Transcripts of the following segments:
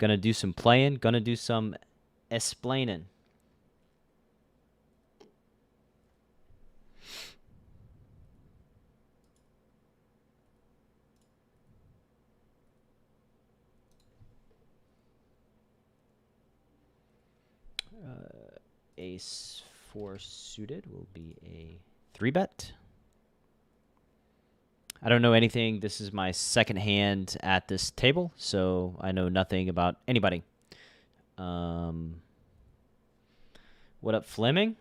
Gonna do some playing. Gonna do some explaining. Ace 4 suited will be a 3-bet. I don't know anything. This is my second hand at this table, so I know nothing about anybody. What up, Fleming?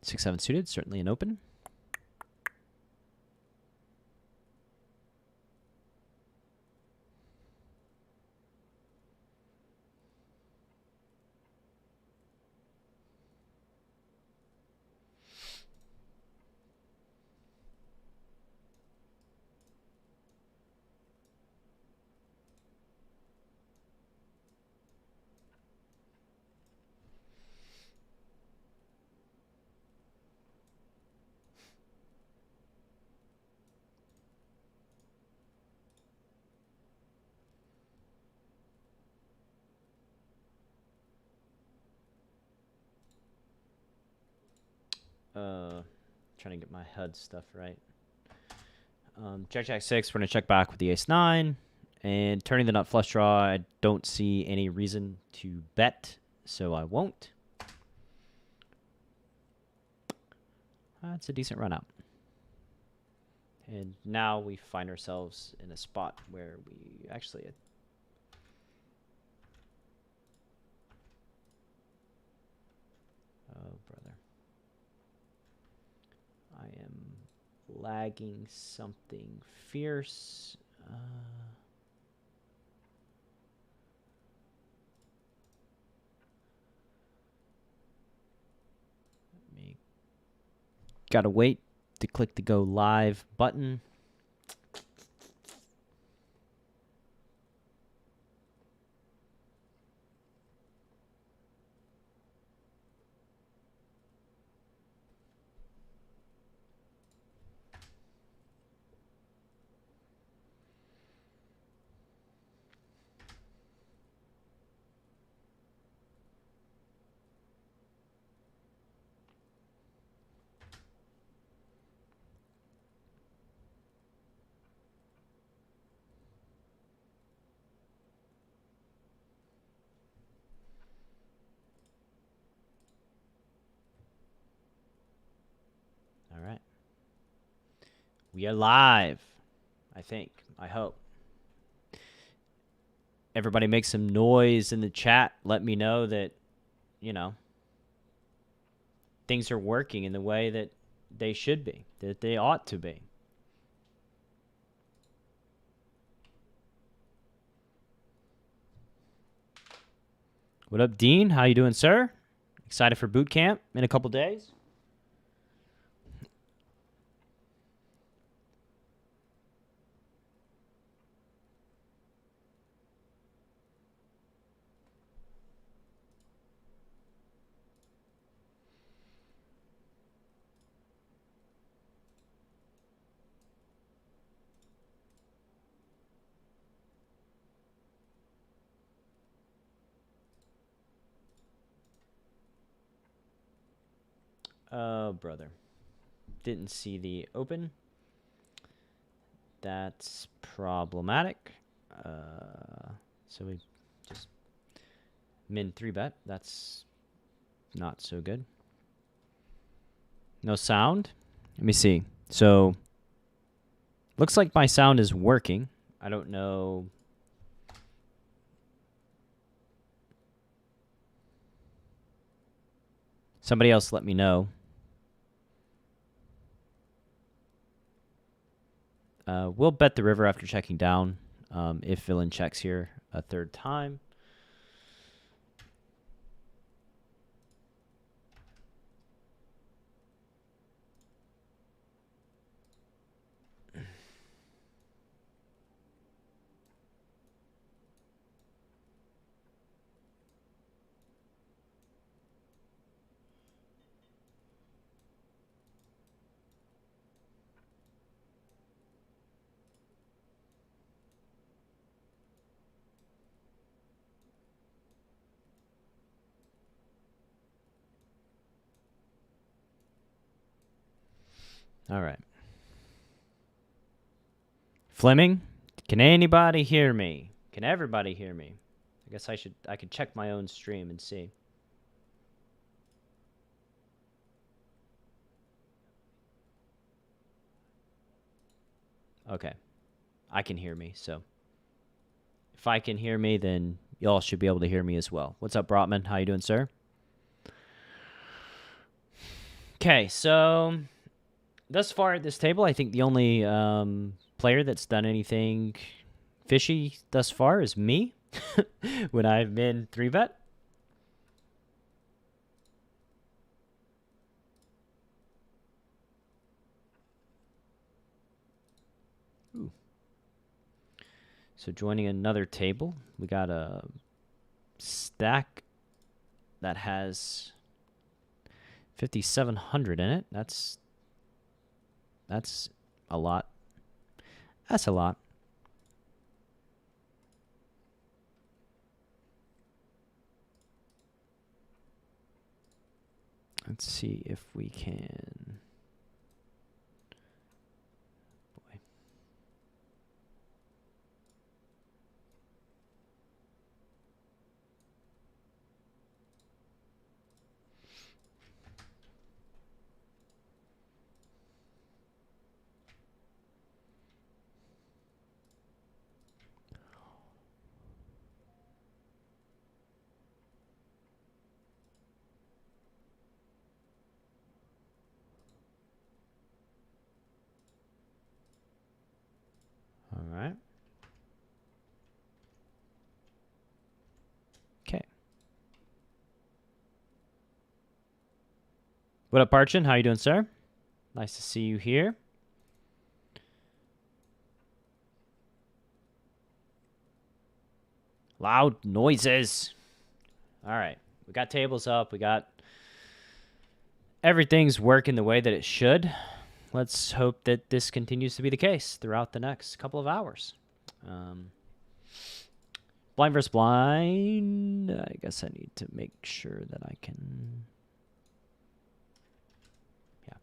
Six, 7 suited, certainly an open. Trying to get my HUD stuff right. Jack 6. We're gonna check back with the ace 9, and turning the nut flush draw. I don't see any reason to bet, so I won't. That's a decent run out. And now we find ourselves in a spot where we actually. Oh, brother. I am lagging something fierce. Gotta wait to click the go live button. All right. We are live, I think. I hope. Everybody make some noise in the chat. Let me know that, you know, things are working in the way that they should be, that they ought to be. What up, Dean? How you doing, sir? Excited for boot camp in a couple days? Oh, brother. Didn't see the open. That's problematic. So we just min 3-bet. That's not so good. No sound. Let me see. So looks like my sound is working. I don't know. Somebody else let me know. We'll bet the river after checking down if villain checks here a third time. All right. Fleming, can anybody hear me? Can everybody hear me? I guess I could check my own stream and see. Okay. I can hear me, so if I can hear me, then y'all should be able to hear me as well. What's up, Brotman? How you doing, sir? Okay, so thus far at this table, I think the only player that's done anything fishy thus far is me when I've been 3-bet. Ooh. So joining another table, we got a stack that has 5,700 in it. That's a lot. That's a lot. Let's see if we can. Boy. All right. Okay. What up, Parchin? How you doing, sir? Nice to see you here. Loud noises. All right. We got tables up. We got everything's working the way that it should. Let's hope that this continues to be the case throughout the next couple of hours. Blind versus blind. I guess I need to make sure that I can. Yeah.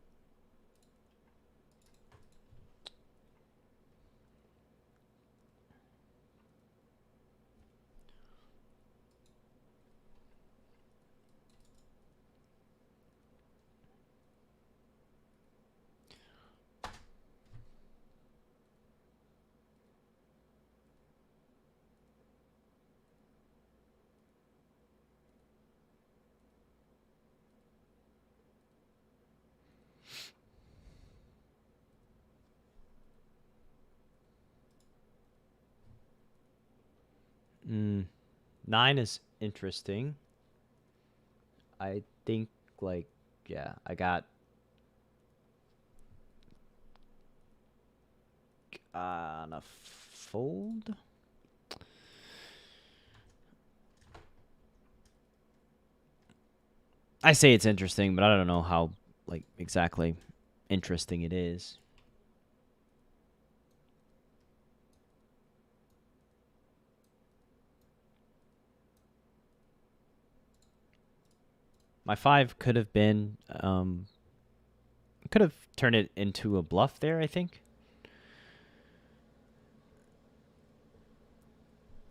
Mm, 9 is interesting. I think, like, yeah, I got on a fold. I say it's interesting, but I don't know how, like, exactly interesting it is. My 5 could have been, could have turned it into a bluff there, I think.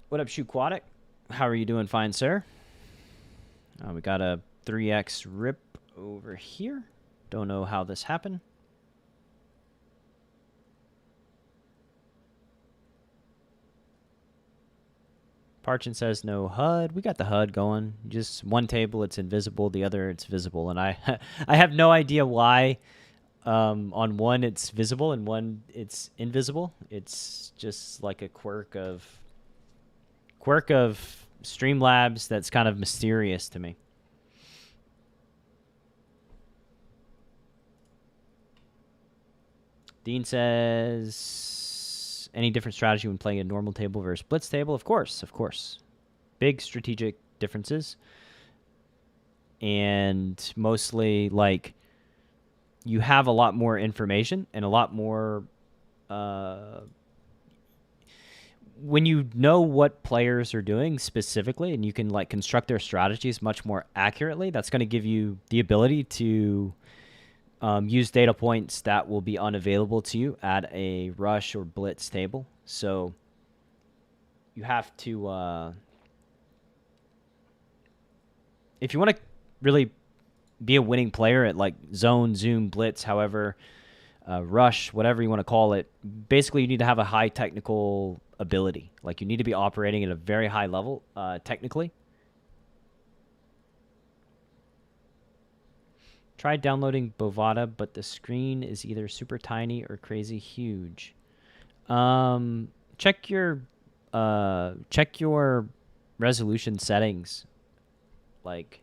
What up, Shoequatic? How are you doing, fine, sir? We got a 3x rip over here. Don't know how this happened. Parchin says no HUD. We got the HUD going. Just one table, it's invisible. The other, it's visible. And I have no idea why on one it's visible and one it's invisible. It's just like a quirk of Streamlabs that's kind of mysterious to me. Dean says, any different strategy when playing a normal table versus blitz table? Of course, of course. Big strategic differences. And mostly, like, you have a lot more information and a lot more... when you know what players are doing specifically and you can, like, construct their strategies much more accurately, that's going to give you the ability to use data points that will be unavailable to you at a rush or blitz table. So you have to, if you want to really be a winning player at like zone, zoom, blitz, however, rush, whatever you want to call it, basically you need to have a high technical ability. Like you need to be operating at a very high level technically. Tried downloading Bovada, but the screen is either super tiny or crazy huge. Check your resolution settings. Like,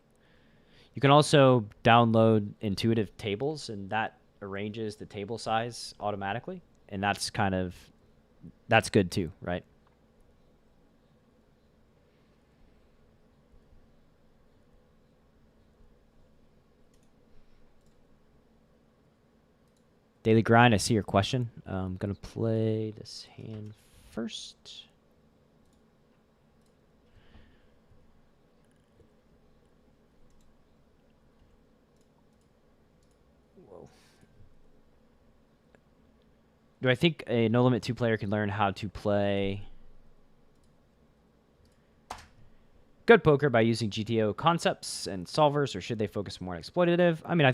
you can also download intuitive tables, and that arranges the table size automatically, and that's good too, right? Daily Grind, I see your question. I'm going to play this hand first. Whoa. Do I think a No Limit 2 player can learn how to play good poker by using GTO concepts and solvers, or should they focus more on exploitative? I mean, I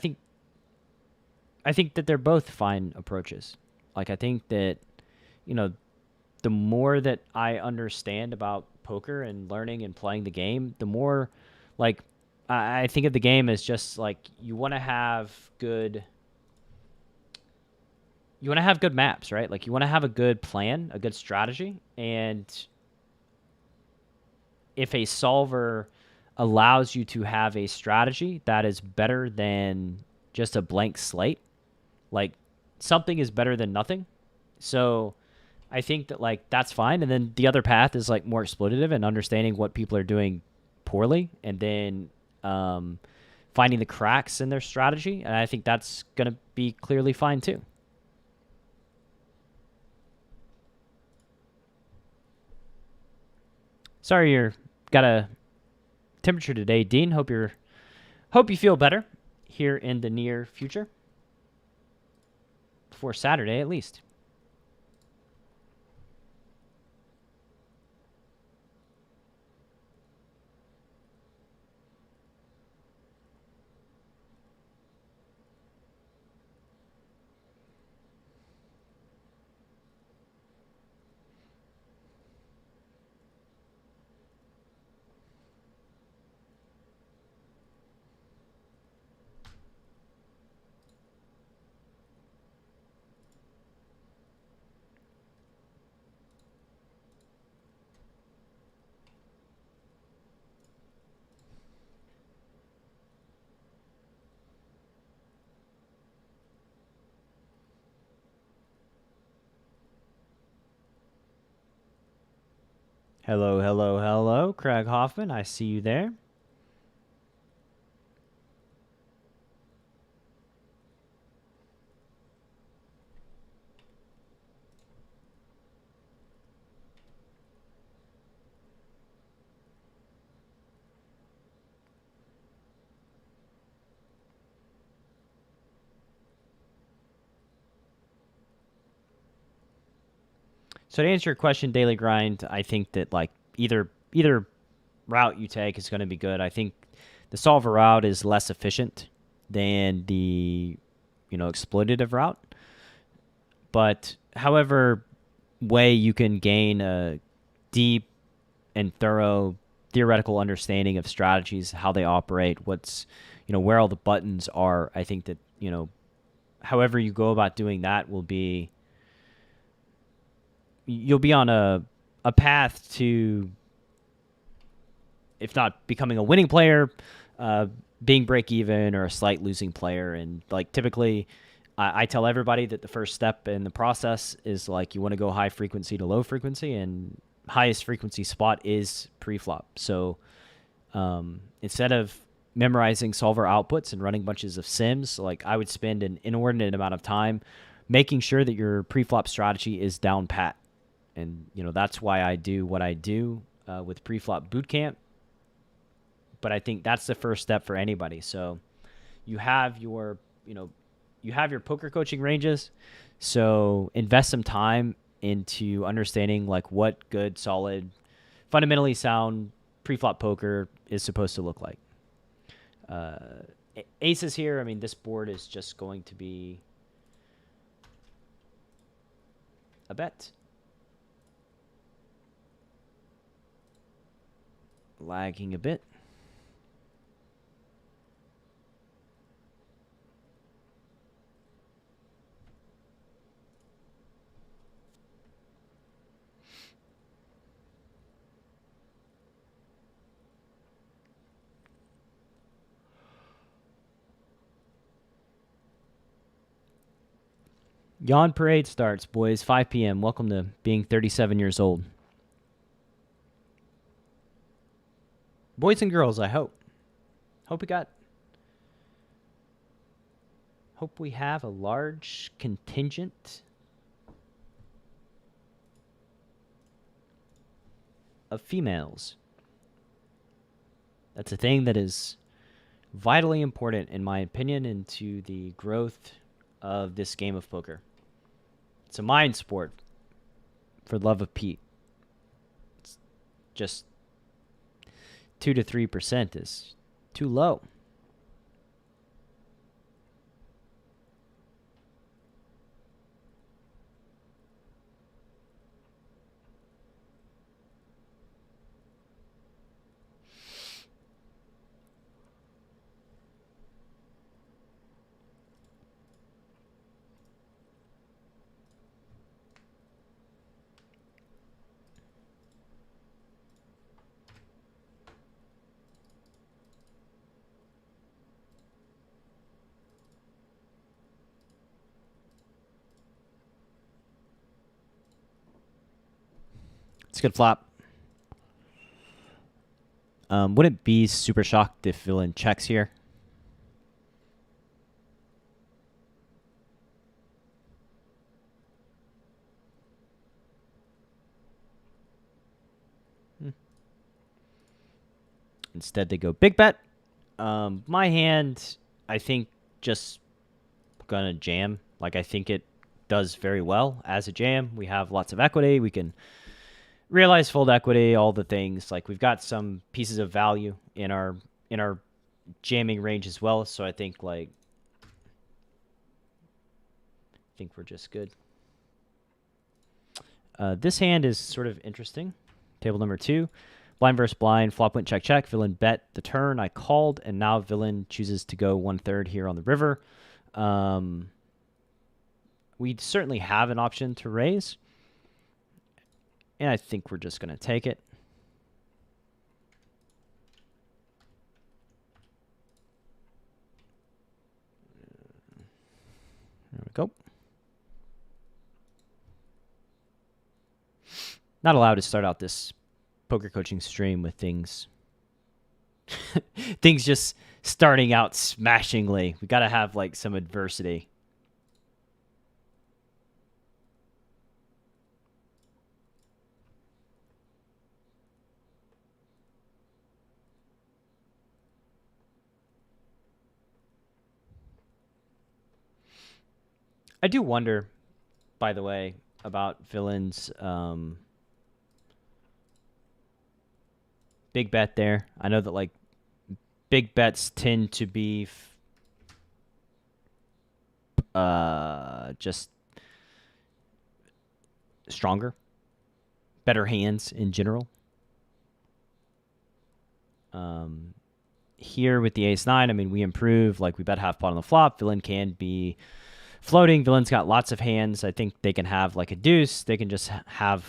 think that they're both fine approaches. Like, I think that, the more that I understand about poker and learning and playing the game, the more, like, I think of the game as just, like, you want to have good maps, right? Like, you want to have a good plan, a good strategy, and if a solver allows you to have a strategy that is better than just a blank slate, like something is better than nothing. So I think that like that's fine. And then the other path is like more exploitative and understanding what people are doing poorly, and then finding the cracks in their strategy. And I think that's going to be clearly fine too. Sorry, you're got a temperature today, Dean. Hope you feel better here in the near future. For Saturday, at least. Hello, hello, hello, Craig Hoffman. I see you there. So to answer your question, Daily Grind, I think that like either route you take is going to be good. I think the solver route is less efficient than the exploitative route. But however way you can gain a deep and thorough theoretical understanding of strategies, how they operate, what's where all the buttons are, I think that however you go about doing that will be, you'll be on a path to, if not becoming a winning player, being break even or a slight losing player. And like typically I tell everybody that the first step in the process is like you want to go high frequency to low frequency, and highest frequency spot is pre-flop. So instead of memorizing solver outputs and running bunches of sims, like I would spend an inordinate amount of time making sure that your pre-flop strategy is down pat. And that's why I do what I do with pre-flop bootcamp. But I think that's the first step for anybody. So you have your you have your poker coaching ranges, so invest some time into understanding like what good, solid, fundamentally sound pre-flop poker is supposed to look like. Aces here, I mean, this board is just going to be a bet. Lagging a bit. Yawn Parade starts, boys. 5 p.m. Welcome to being 37 years old. Boys and girls, I hope. Hope we have a large contingent of females. That's a thing that is vitally important, in my opinion, into the growth of this game of poker. It's a mind sport, for love of Pete. It's just 2 to 3% is too low. It's a good flop. Wouldn't be super shocked if villain checks here. Instead, they go big bet. My hand, I think, just gonna jam. Like, I think it does very well as a jam. We have lots of equity. We can realize fold equity, all the things. Like, we've got some pieces of value in our jamming range as well. So I think we're just good. This hand is sort of interesting. Table number 2. Blind versus blind. Flop went check, check. Villain bet the turn. I called, and now villain chooses to go 1/3 here on the river. We certainly have an option to raise, and I think we're just going to take it. There we go. Not allowed to start out this poker coaching stream with things things just starting out smashingly. We got to have like some adversity. I do wonder, by the way, about villains big bet there. I know that like big bets tend to be just stronger, better hands in general. Here with the ace-9, I mean, we improve. Like, we bet half pot on the flop. Villain can be floating. Villain's got lots of hands. I think they can have like a deuce. They can just have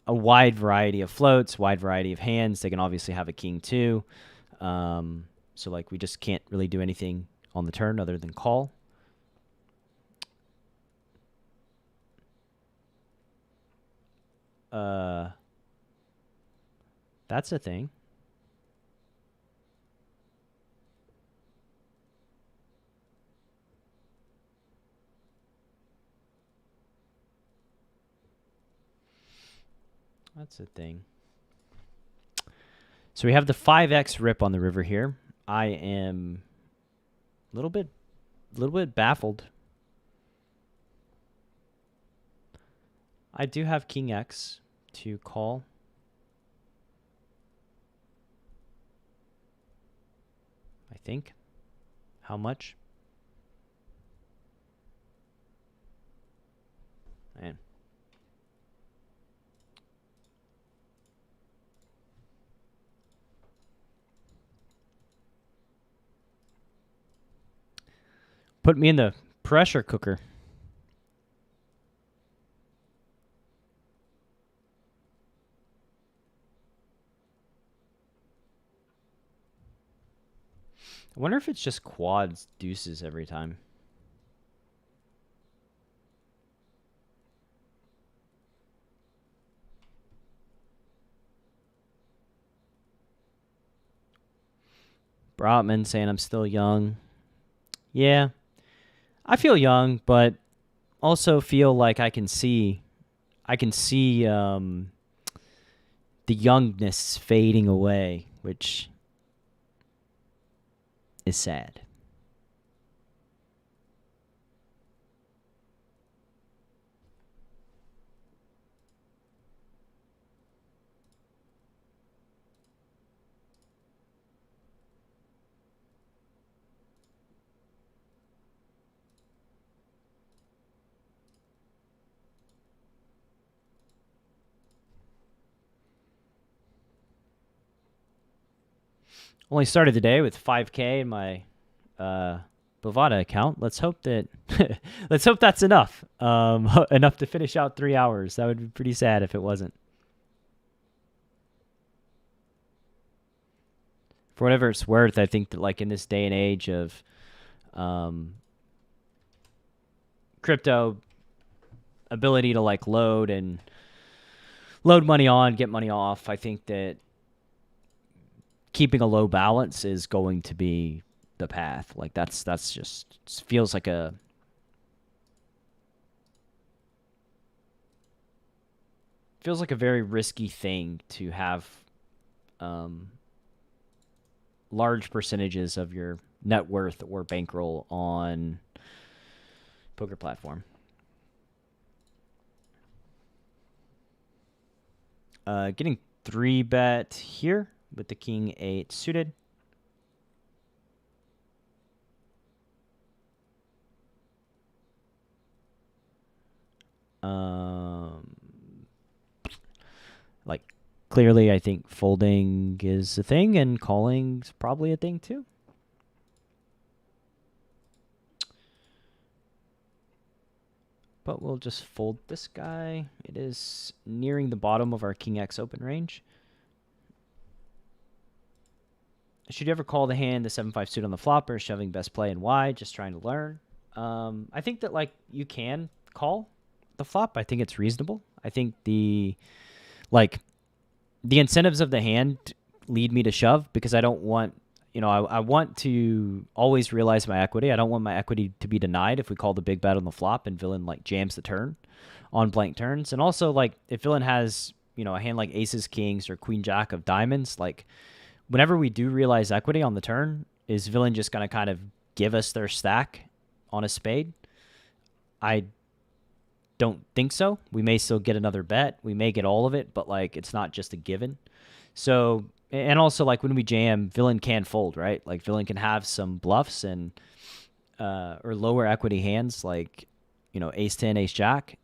a wide variety of floats, wide variety of hands. They can obviously have a king too. So like we just can't really do anything on the turn other than call. That's a thing. That's a thing. So we have the 5x rip on the river here. I am a little bit little bit baffled. I do have King X to call. I think. How much? Man. Put me in the pressure cooker. I wonder if it's just quads deuces every time. Brotman saying I'm still young. Yeah. I feel young, but also feel like I can see the youngness fading away, which is sad. Only started the day with 5K in my Bovada account. Let's hope that let's hope that's enough. Enough to finish out 3 hours. That would be pretty sad if it wasn't. For whatever it's worth, I think that like in this day and age of crypto ability to like load money on, get money off, I think that keeping a low balance is going to be the path. Like that's just feels like a very risky thing to have large percentages of your net worth or bankroll on poker platform. Getting 3-bet here with the King 8 suited. Like clearly I think folding is a thing and calling's probably a thing too. But we'll just fold this guy. It is nearing the bottom of our King X open range. Should you ever call the hand the 7-5 suit on the flop or shoving best play and why? Just trying to learn. I think that like you can call the flop. I think it's reasonable. I think the incentives of the hand lead me to shove because I don't want, I want to always realize my equity. I don't want my equity to be denied if we call the big bet on the flop and villain like jams the turn on blank turns. And also like if villain has, a hand like aces, kings, or queen jack of diamonds, like whenever we do realize equity on the turn, is villain just going to kind of give us their stack on a spade? I don't think so. We may still get another bet. We may get all of it, but like it's not just a given. So, and also like when we jam, villain can fold, right? Like villain can have some bluffs and or lower equity hands like, ace 10, ace jack,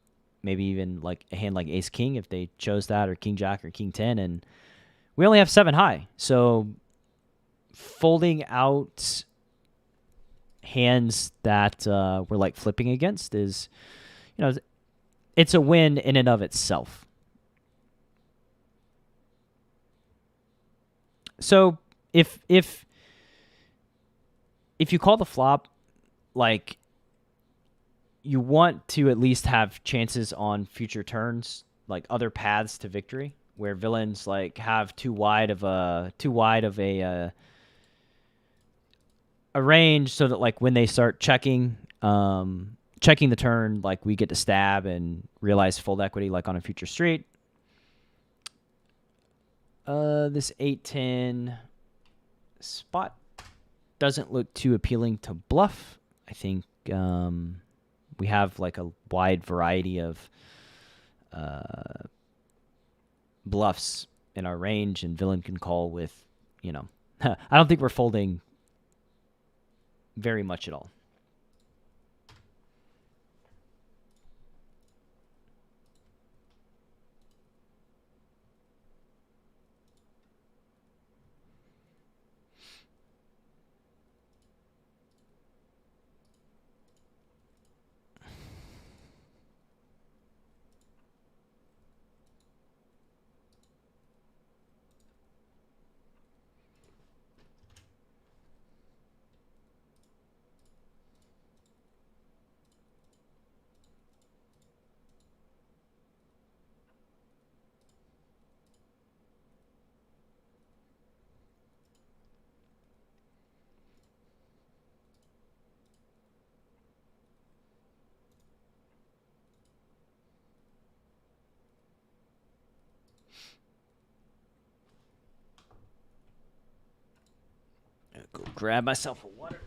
maybe even like a hand like ace king if they chose that, or king jack or king 10, and we only have 7 high. So folding out hands that we're like flipping against is, it's a win in and of itself. So if you call the flop, like you want to at least have chances on future turns, like other paths to victory, where villains like have too wide of a range, so that like when they start checking the turn, like we get to stab and realize fold equity like on a future street. This 8-10 spot doesn't look too appealing to bluff. I think we have like a wide variety of bluffs in our range, and villain can call with, you know, I don't think we're folding very much at all. Go grab myself a water.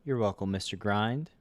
You're welcome, Mr. Grind.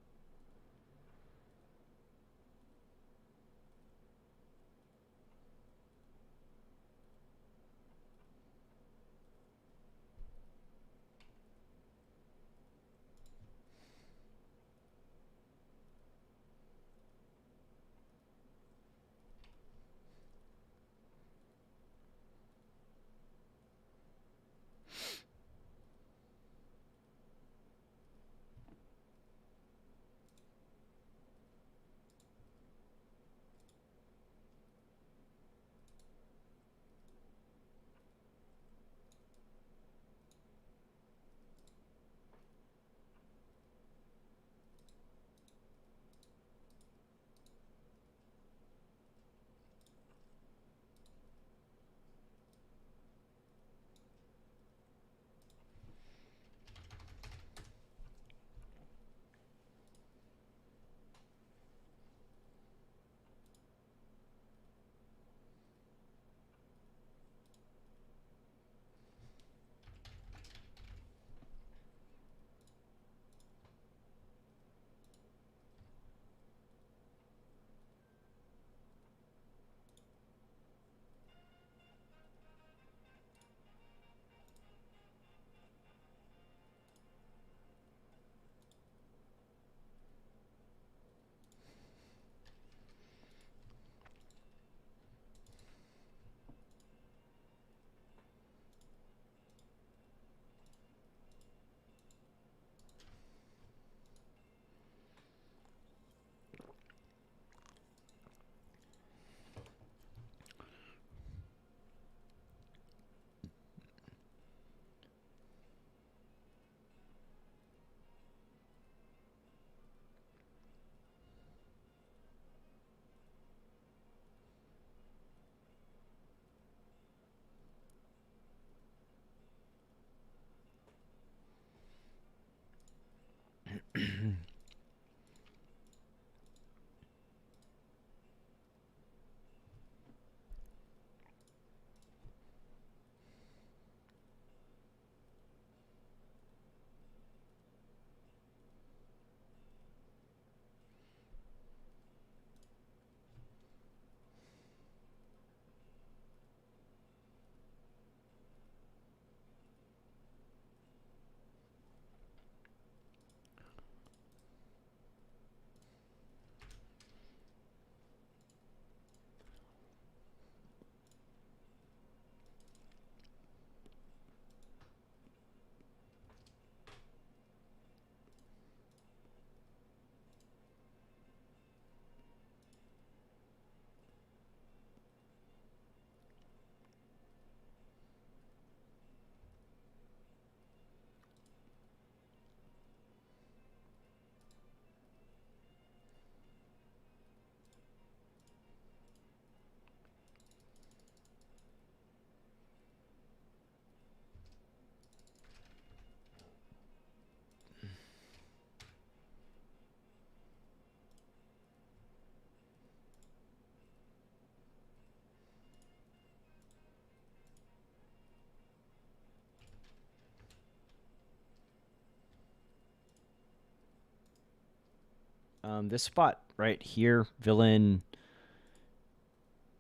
This spot right here, villain,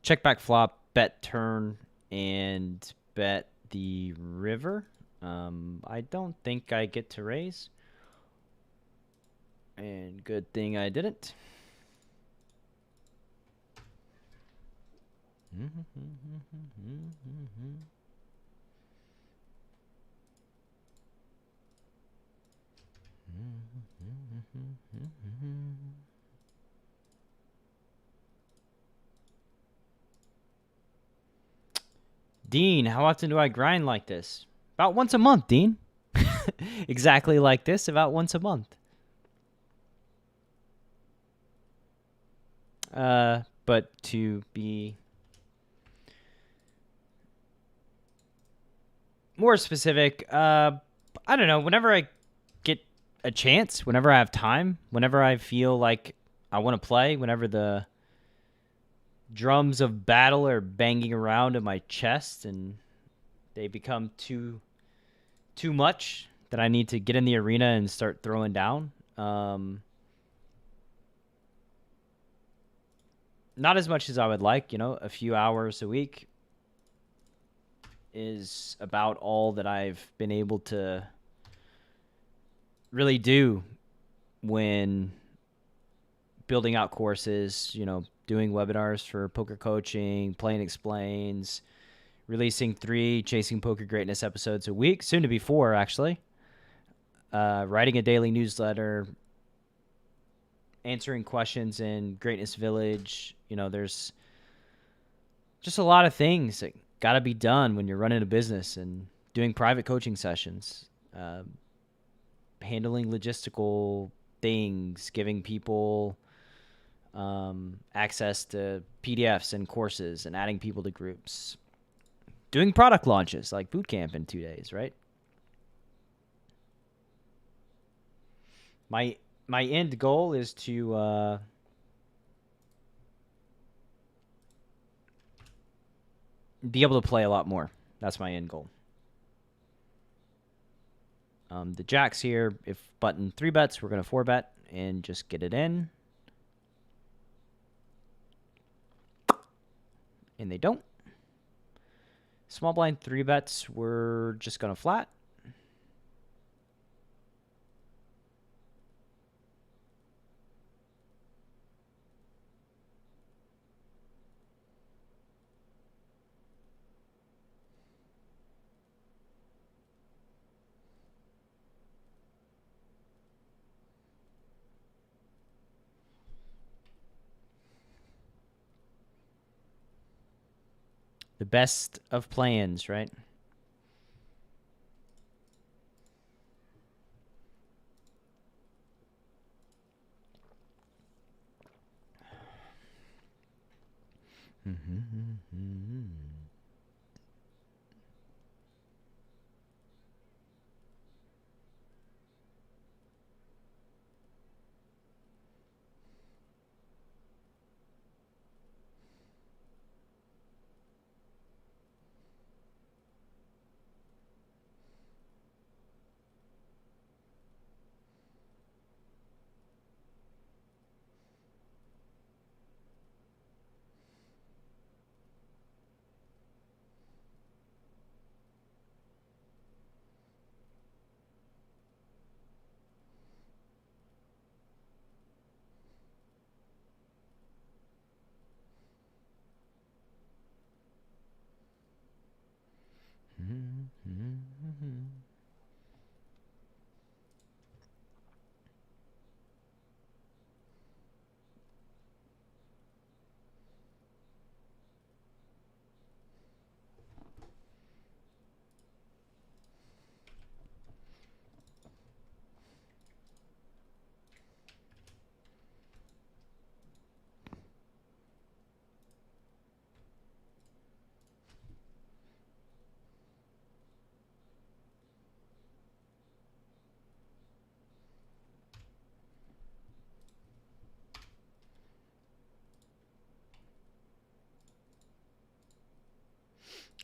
check back flop, bet turn, and bet the river. I don't think I get to raise. And good thing I didn't. Dean, how often do I grind like this? About once a month, Dean. Exactly like this, about once a month. But to be more specific, I don't know, whenever I get a chance, whenever I have time, whenever I feel like I want to play, whenever the drums of battle are banging around in my chest and they become too much that I need to get in the arena and start throwing down. Not as much as I would like, you know, a few hours a week is about all that I've been able to really do when building out courses, you know, doing webinars for poker coaching, Playing Explains, releasing 3 Chasing Poker Greatness episodes a week, soon to be 4 actually, writing a daily newsletter, answering questions in Greatness Village. You know, there's just a lot of things that got to be done when you're running a business and doing private coaching sessions, handling logistical things, giving people access to PDFs and courses and adding people to groups, doing product launches like bootcamp in 2 days, right? My end goal is to be able to play a lot more. That's my end goal. The jacks here, if button 3 bets, we're going to 4 bet and just get it in. And they don't. Small blind 3 bets, we're just going to flat. The best of plans, right?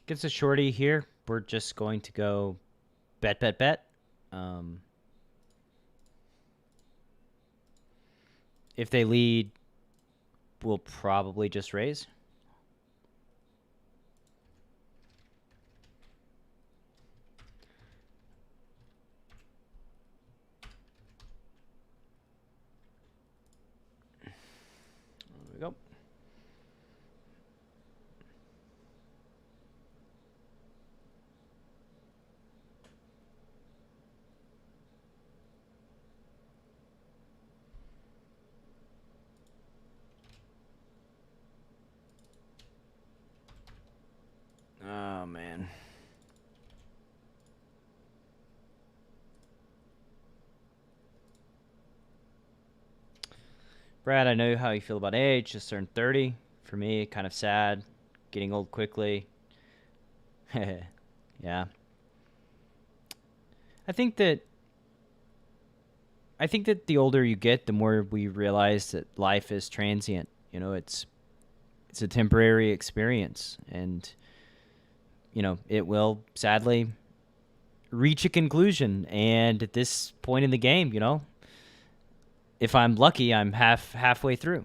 Gets a shorty here. We're just going to go bet, bet, bet. If they lead, we'll probably just raise. There we go. Oh, man. Brad, I know how you feel about age. Just turned 30. For me, kind of sad. Getting old quickly. Yeah. I think that the older you get, the more we realize that life is transient. You know, it's a temporary experience, and you know, it will sadly reach a conclusion. And at this point in the game, you know, if I'm lucky, I'm halfway through.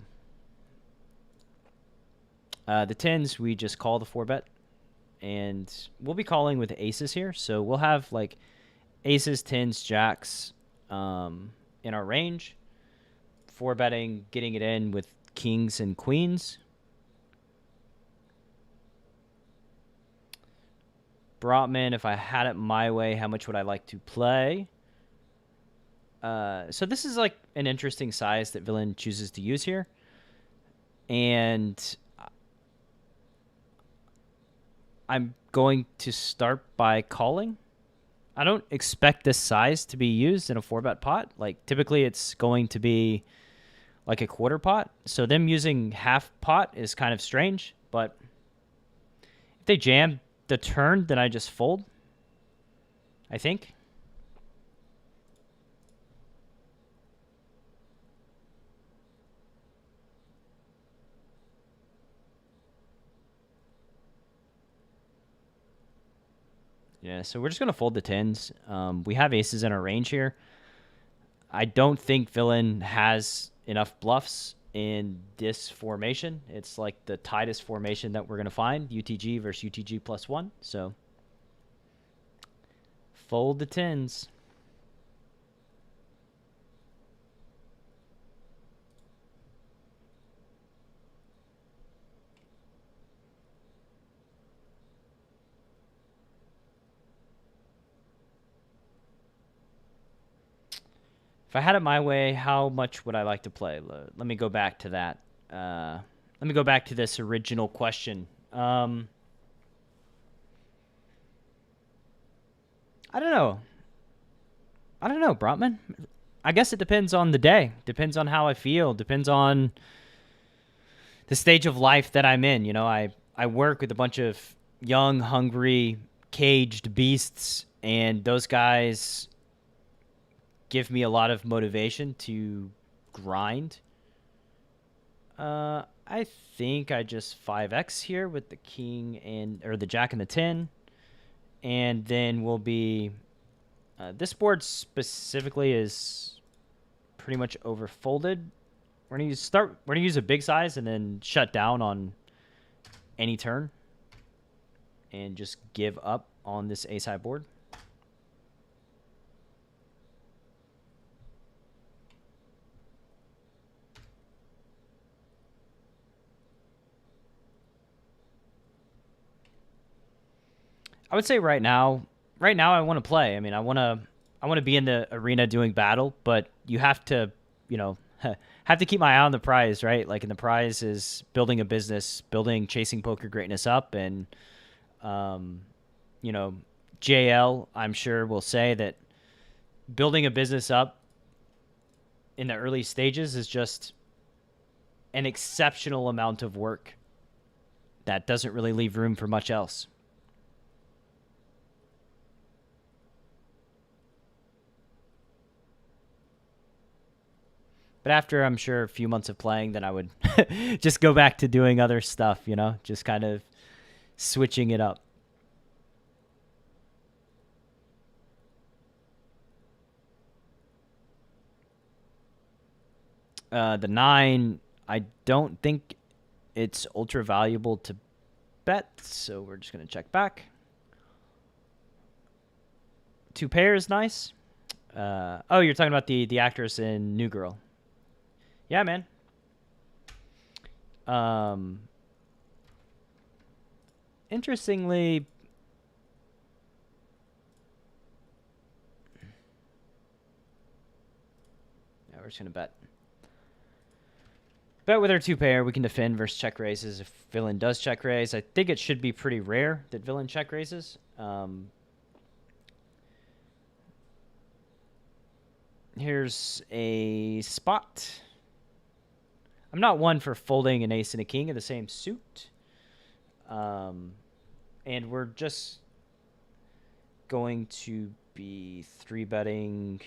The tens, we just call the 4-bet, and we'll be calling with aces here. So we'll have like aces, tens, jacks in our range. 4-betting, getting it in with kings and queens. Brotman, if I had it my way, how much would I like to play? So this is like an interesting size that Villain chooses to use here. And I'm going to start by calling. I don't expect this size to be used in a 4-bet pot. Like, typically it's going to be like a quarter pot. So them using half pot is kind of strange. But if they jam the turn, then I just fold, I think. Yeah, so we're just going to fold the tens. We have aces in our range here. I don't think Villain has enough bluffs in this formation. It's like the tightest formation that we're going to find, UTG versus UTG +1. So fold the tens. If I had it my way, how much would I like to play? Let me go back to that. Let me go back to this original question. I don't know. Brotman. I guess it depends on the day. Depends on how I feel. Depends on the stage of life that I'm in. You know, I work with a bunch of young, hungry, caged beasts, and those guys give me a lot of motivation to grind. I think I just 5x here with the king or the jack and the 10. And then we'll be... this board specifically is pretty much overfolded. We're gonna use a big size and then shut down on any turn and just give up on this ace-high board. I would say right now I want to play. I mean, I want to be in the arena doing battle, but you have to, you know, have to keep my eye on the prize, right? Like, and the prize is building a business, chasing poker greatness up, and you know, JL, I'm sure, will say that building a business up in the early stages is just an exceptional amount of work that doesn't really leave room for much else. But after, I'm sure, a few months of playing, then I would just go back to doing other stuff, you know, just kind of switching it up. The 9, I don't think it's ultra valuable to bet, so we're just going to check back. 2 pair is nice. Oh, you're talking about the actress in New Girl. Yeah, man. Interestingly, yeah, we're just going to bet. Bet with our 2 pair, we can defend versus check raises if villain does check raise. I think it should be pretty rare that villain check raises. Here's a spot. I'm not one for folding an ace and a king in the same suit. And we're just going to be 3-betting.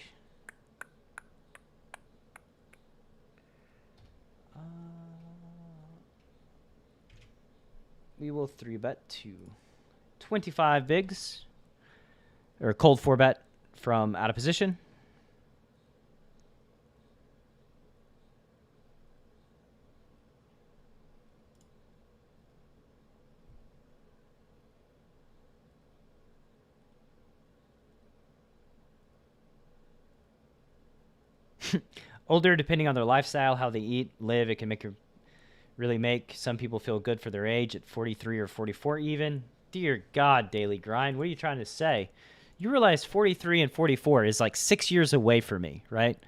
We will 3-bet to 25 bigs. Or cold 4-bet from out of position. Older, depending on their lifestyle, how they eat, live, it can really make some people feel good for their age at 43 or 44 even. Dear God, Daily Grind, what are you trying to say? You realize 43 and 44 is like 6 years away for me, right?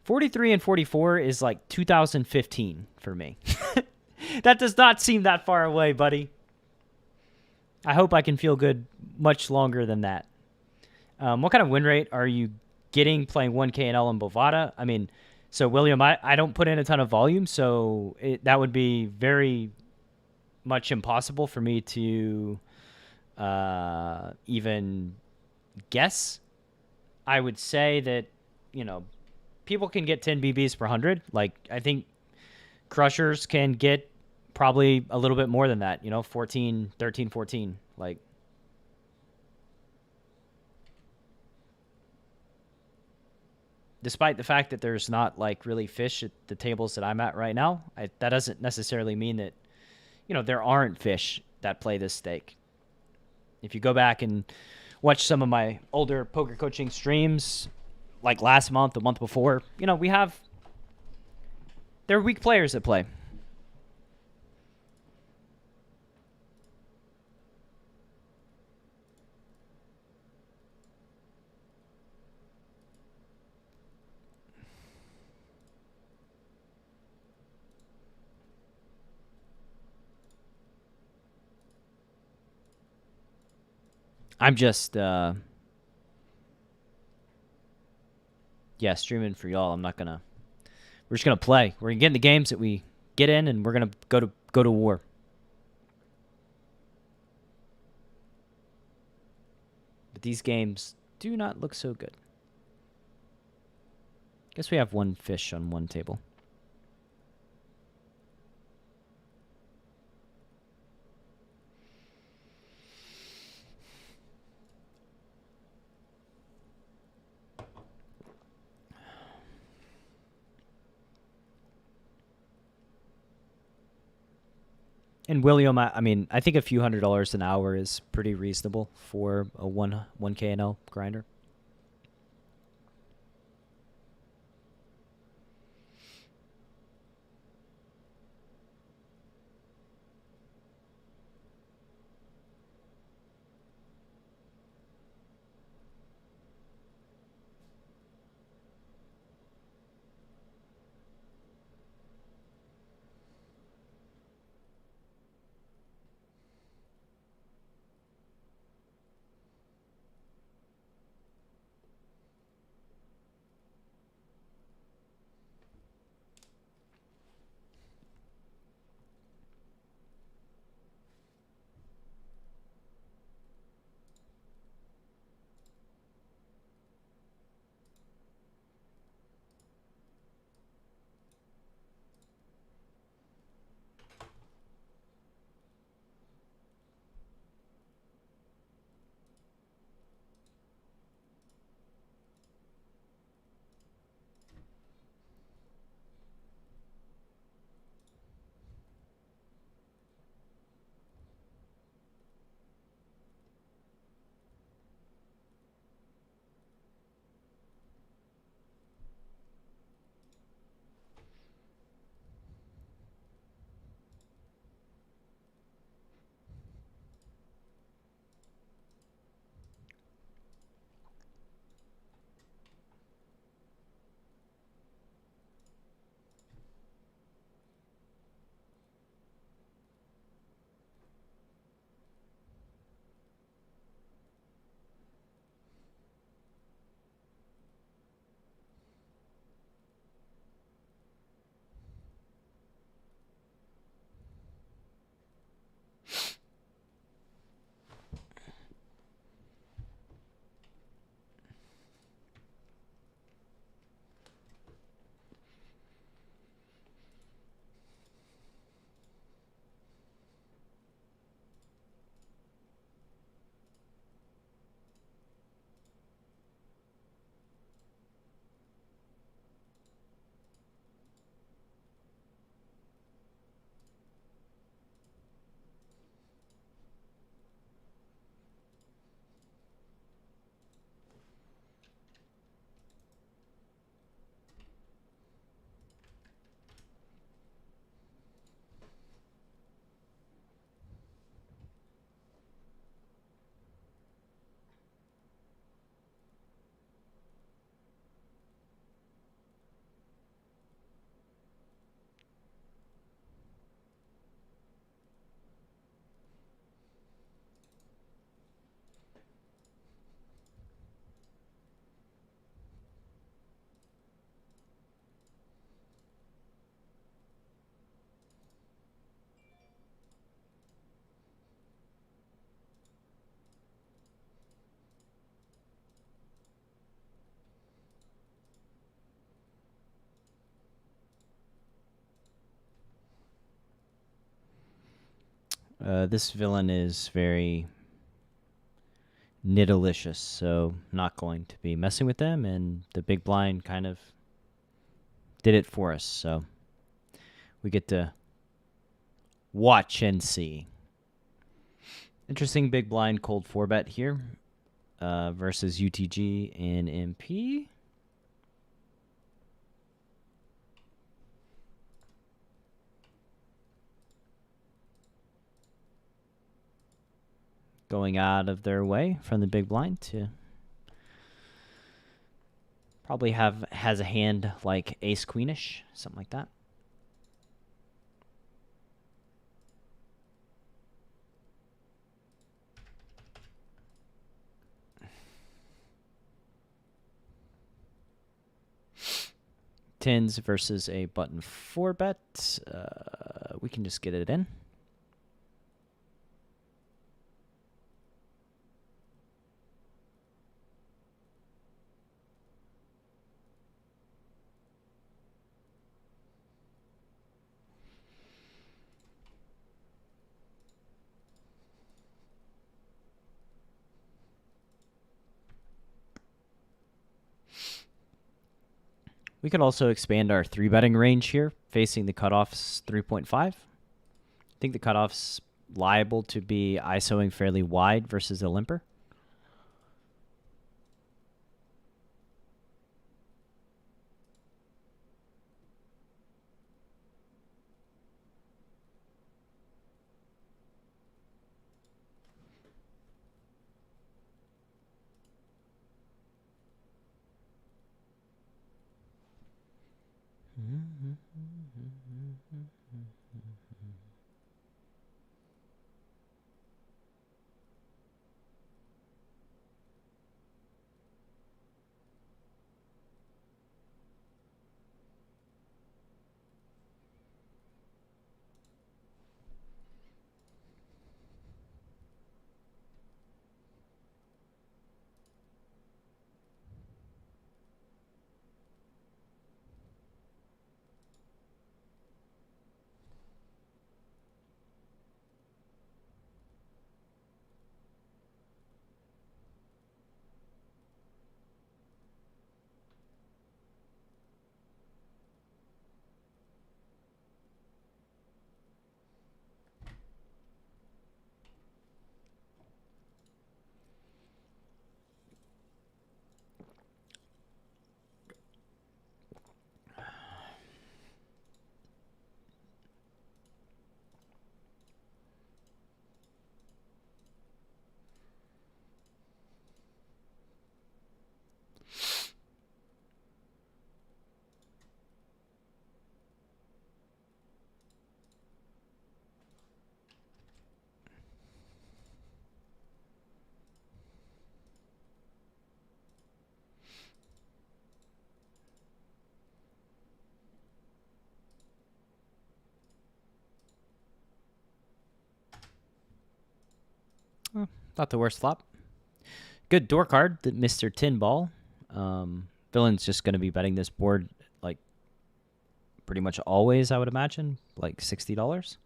43 and 44 is like 2015 for me. That does not seem that far away, buddy. I hope I can feel good much longer than that. What kind of win rate are you getting playing 1K&L in Bovada? I mean, so William, I don't put in a ton of volume, so that would be very much impossible for me to even guess. I would say that, people can get 10 BBs per 100. Like, I think crushers can get probably a little bit more than that, 14, 13, 14. Like, despite the fact that there's not like really fish at the tables that I'm at right now, that doesn't necessarily mean that, there aren't fish that play this stake. If you go back and watch some of my older poker coaching streams, like last month, the month before, there are weak players that play. I'm just, streaming for y'all. I'm not gonna. We're just gonna play. We're gonna get in the games that we get in, and we're gonna go to war. But these games do not look so good. Guess we have one fish on one table. And William, I mean, I think a few $100s an hour is pretty reasonable for a 1K&L grinder. This villain is very Nidalicious, so not going to be messing with them, and the big blind kind of did it for us, so we get to watch and see. Interesting big blind cold 4-bet here versus UTG and MP. Going out of their way from the big blind to probably has a hand like ace queenish, something like that. Tens versus a button 4-bet. We can just get it in. We could also expand our 3-betting range here, facing the cutoff's 3.5. I think the cutoff's liable to be ISOing fairly wide versus a limper. Not the worst flop. Good door card, the Mr. Tin Ball. Villain's just going to be betting this board like pretty much always, I would imagine, like $60.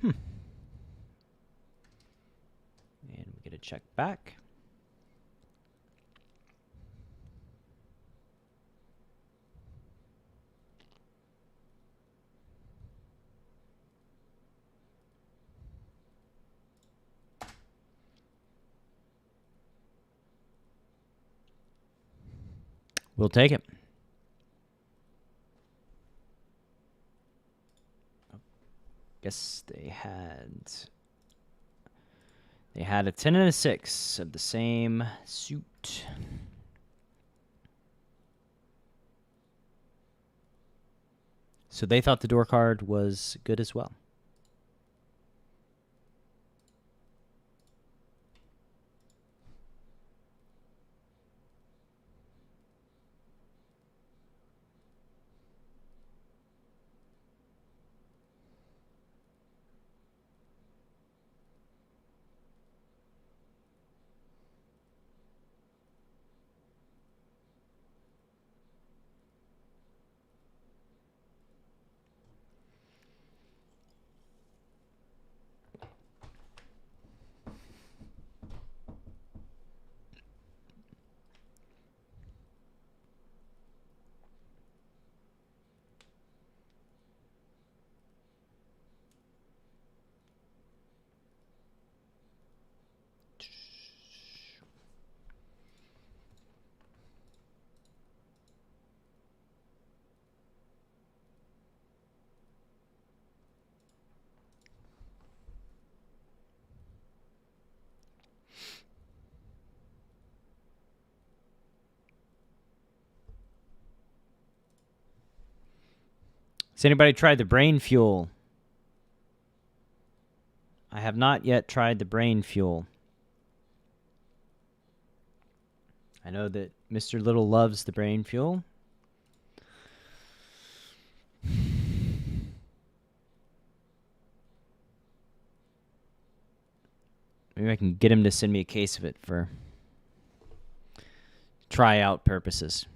And we get a check back. We'll take it. Guess they had a 10 and a 6 of the same suit. So they thought the door card was good as well. Has anybody tried the brain fuel? I have not yet tried the brain fuel. I know that Mr. Little loves the brain fuel. Maybe I can get him to send me a case of it for tryout purposes.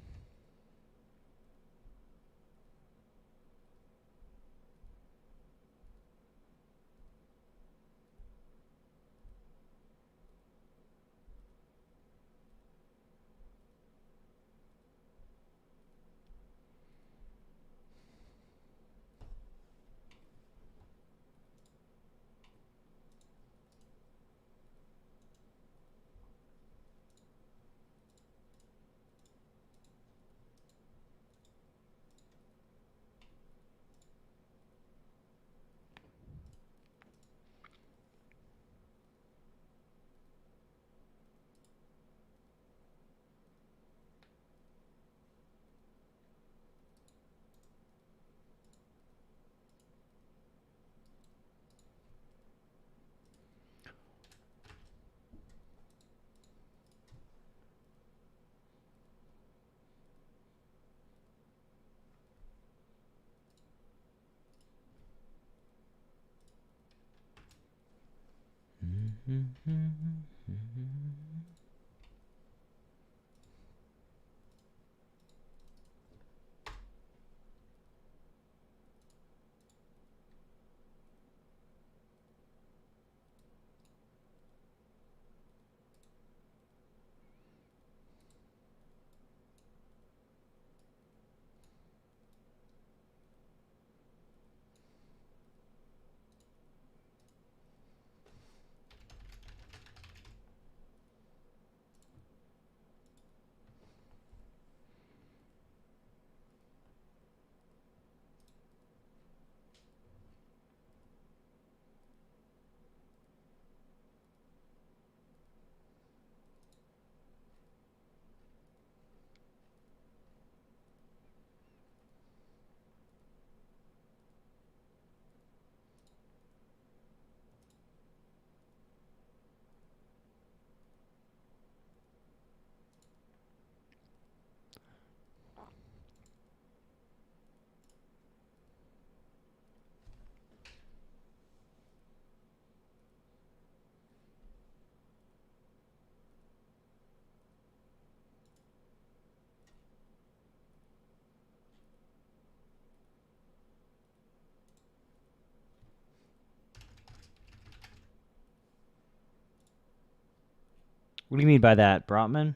What do you mean by that, Brotman?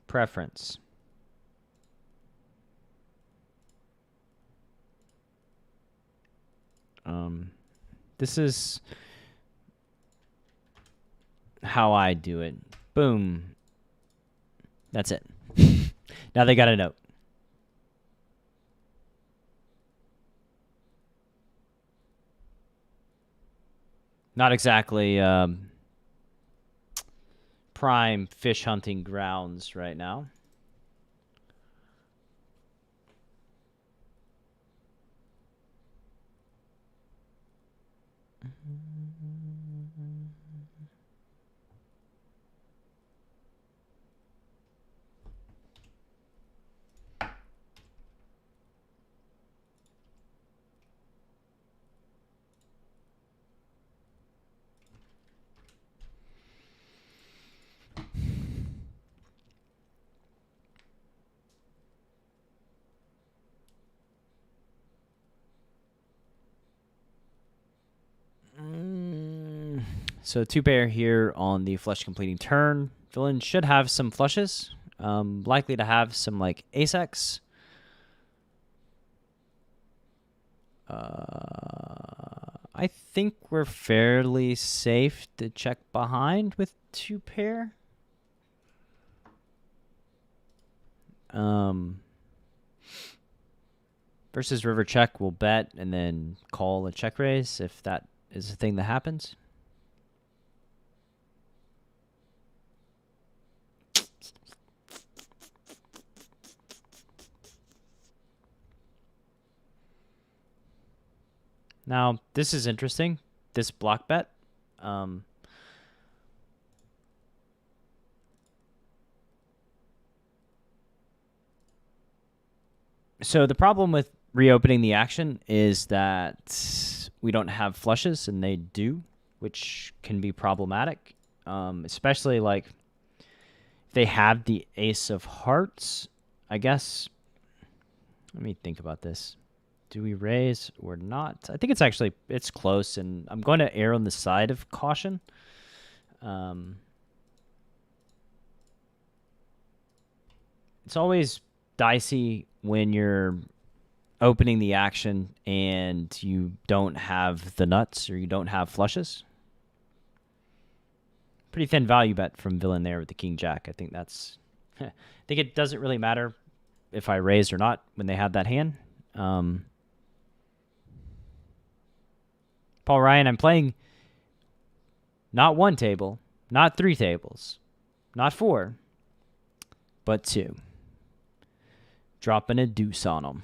Preference. This is how I do it. Boom. That's it. Now they got a note. Not exactly prime fish hunting grounds right now. So 2-pair here on the flush completing turn. Villain should have some flushes. Likely to have some like ace-x. I think we're fairly safe to check behind with 2 pair. Versus river check, we'll bet and then call a check raise if that is a thing that happens. Now, this is interesting. This block bet. So the problem with reopening the action is that we don't have flushes and they do, which can be problematic. Especially like if they have the ace of hearts, I guess. Let me think about this. Do we raise or not? I think it's close, and I'm going to err on the side of caution. It's always dicey when you're opening the action and you don't have the nuts or you don't have flushes. Pretty thin value bet from villain there with the king jack. I think that's. I think it doesn't really matter if I raise or not when they have that hand. Paul Ryan, I'm playing not 1 table, not 3 tables, not 4, but 2. Dropping a deuce on them.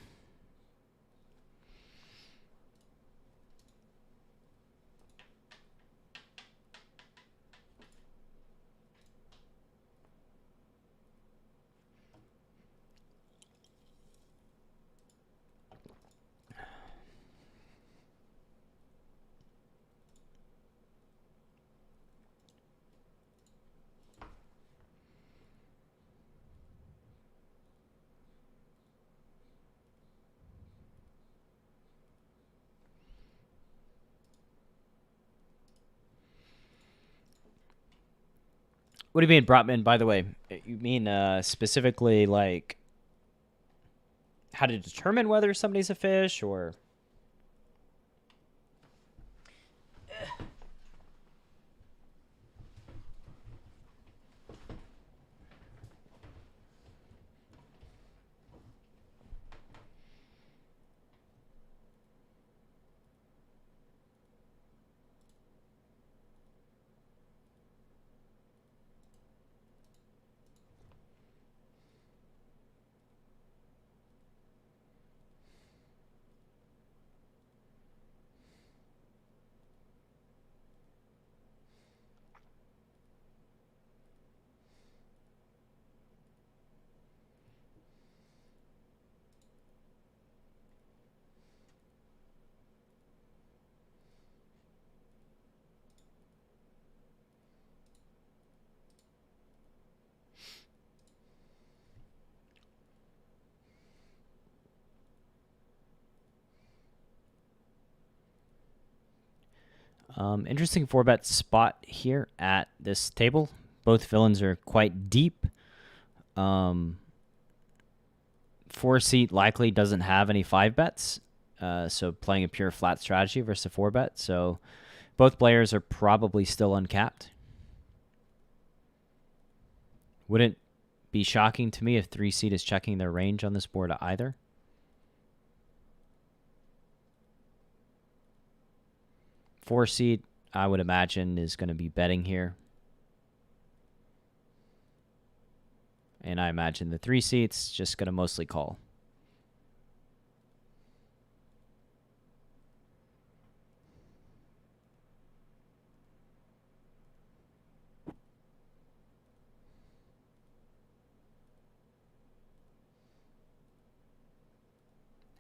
What do you mean, Brotman, by the way? You mean specifically like how to determine whether somebody's a fish or... Interesting 4-bet spot here at this table. Both villains are quite deep. 4-seat likely doesn't have any 5-bets, so playing a pure flat strategy versus a 4-bet. So both players are probably still uncapped. Wouldn't be shocking to me if 3-seat is checking their range on this board either. Four-seat, I would imagine, is going to be betting here. And I imagine the 3-seat's just going to mostly call.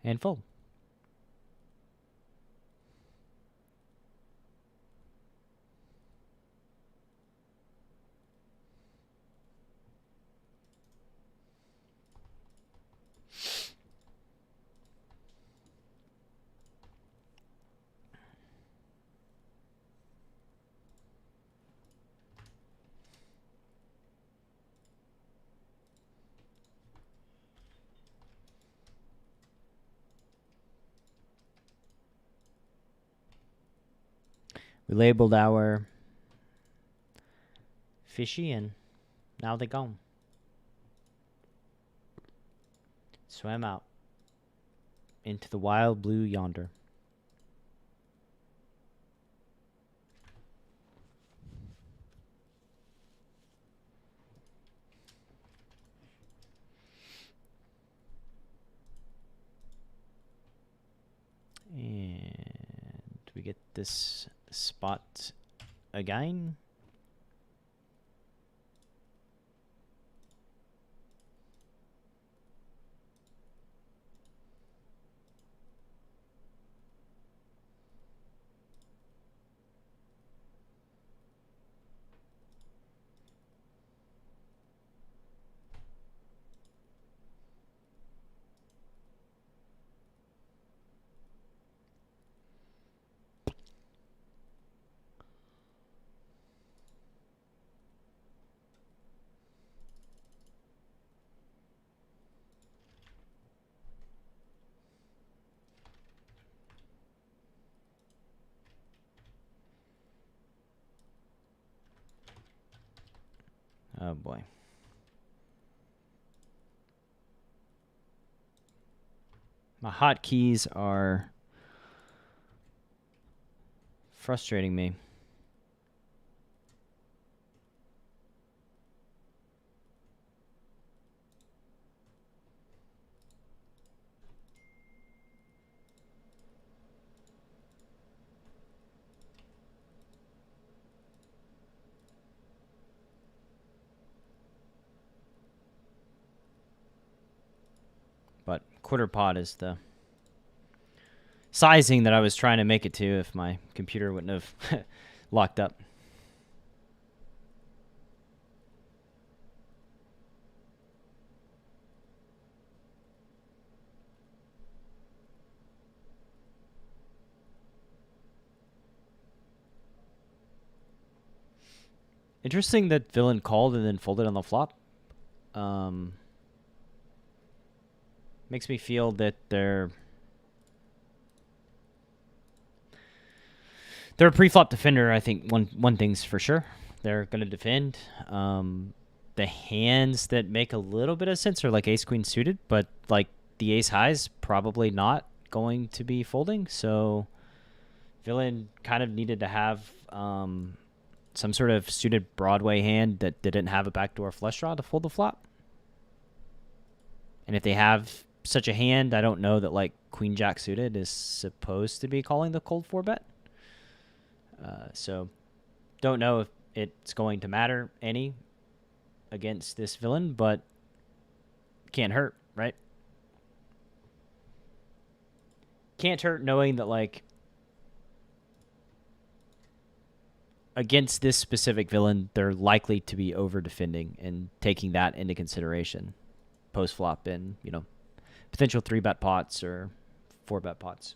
And fold. We labeled our fishy and now they gone. Swam out into the wild blue yonder. And we get this spot again. Oh boy. My hotkeys are frustrating me. But quarter pot is the sizing that I was trying to make it to if my computer wouldn't have locked up. Interesting that villain called and then folded on the flop. Makes me feel that they're a pre-flop defender. I think one thing's for sure, they're going to defend. The hands that make a little bit of sense are like ace queen suited, but like the ace high's probably not going to be folding. So villain kind of needed to have some sort of suited Broadway hand that didn't have a backdoor flush draw to fold the flop. And if they have such a hand, I don't know that like queen jack suited is supposed to be calling the cold 4-bet. So don't know if it's going to matter any against this villain, but can't hurt, right? Can't hurt knowing that like against this specific villain, they're likely to be over defending and taking that into consideration post flop in, you know, potential 3-bet pots or 4-bet pots.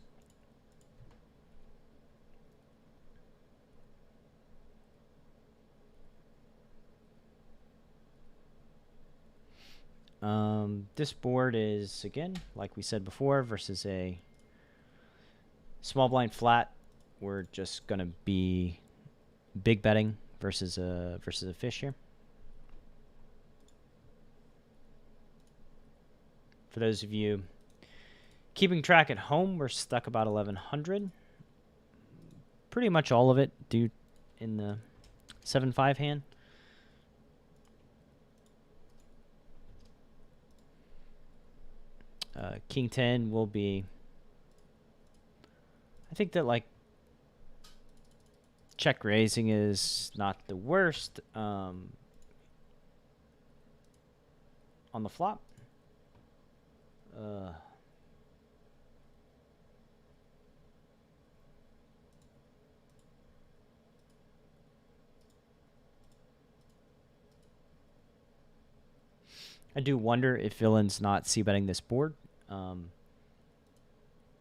This board is, again, like we said before, versus a small blind flat. We're just going to be big betting versus a fish here. For those of you keeping track at home, we're stuck about 1100. Pretty much all of it due in the 7-5 hand. King 10 will be, I think that like check raising is not the worst on the flop. I do wonder if villain's not c-betting this board.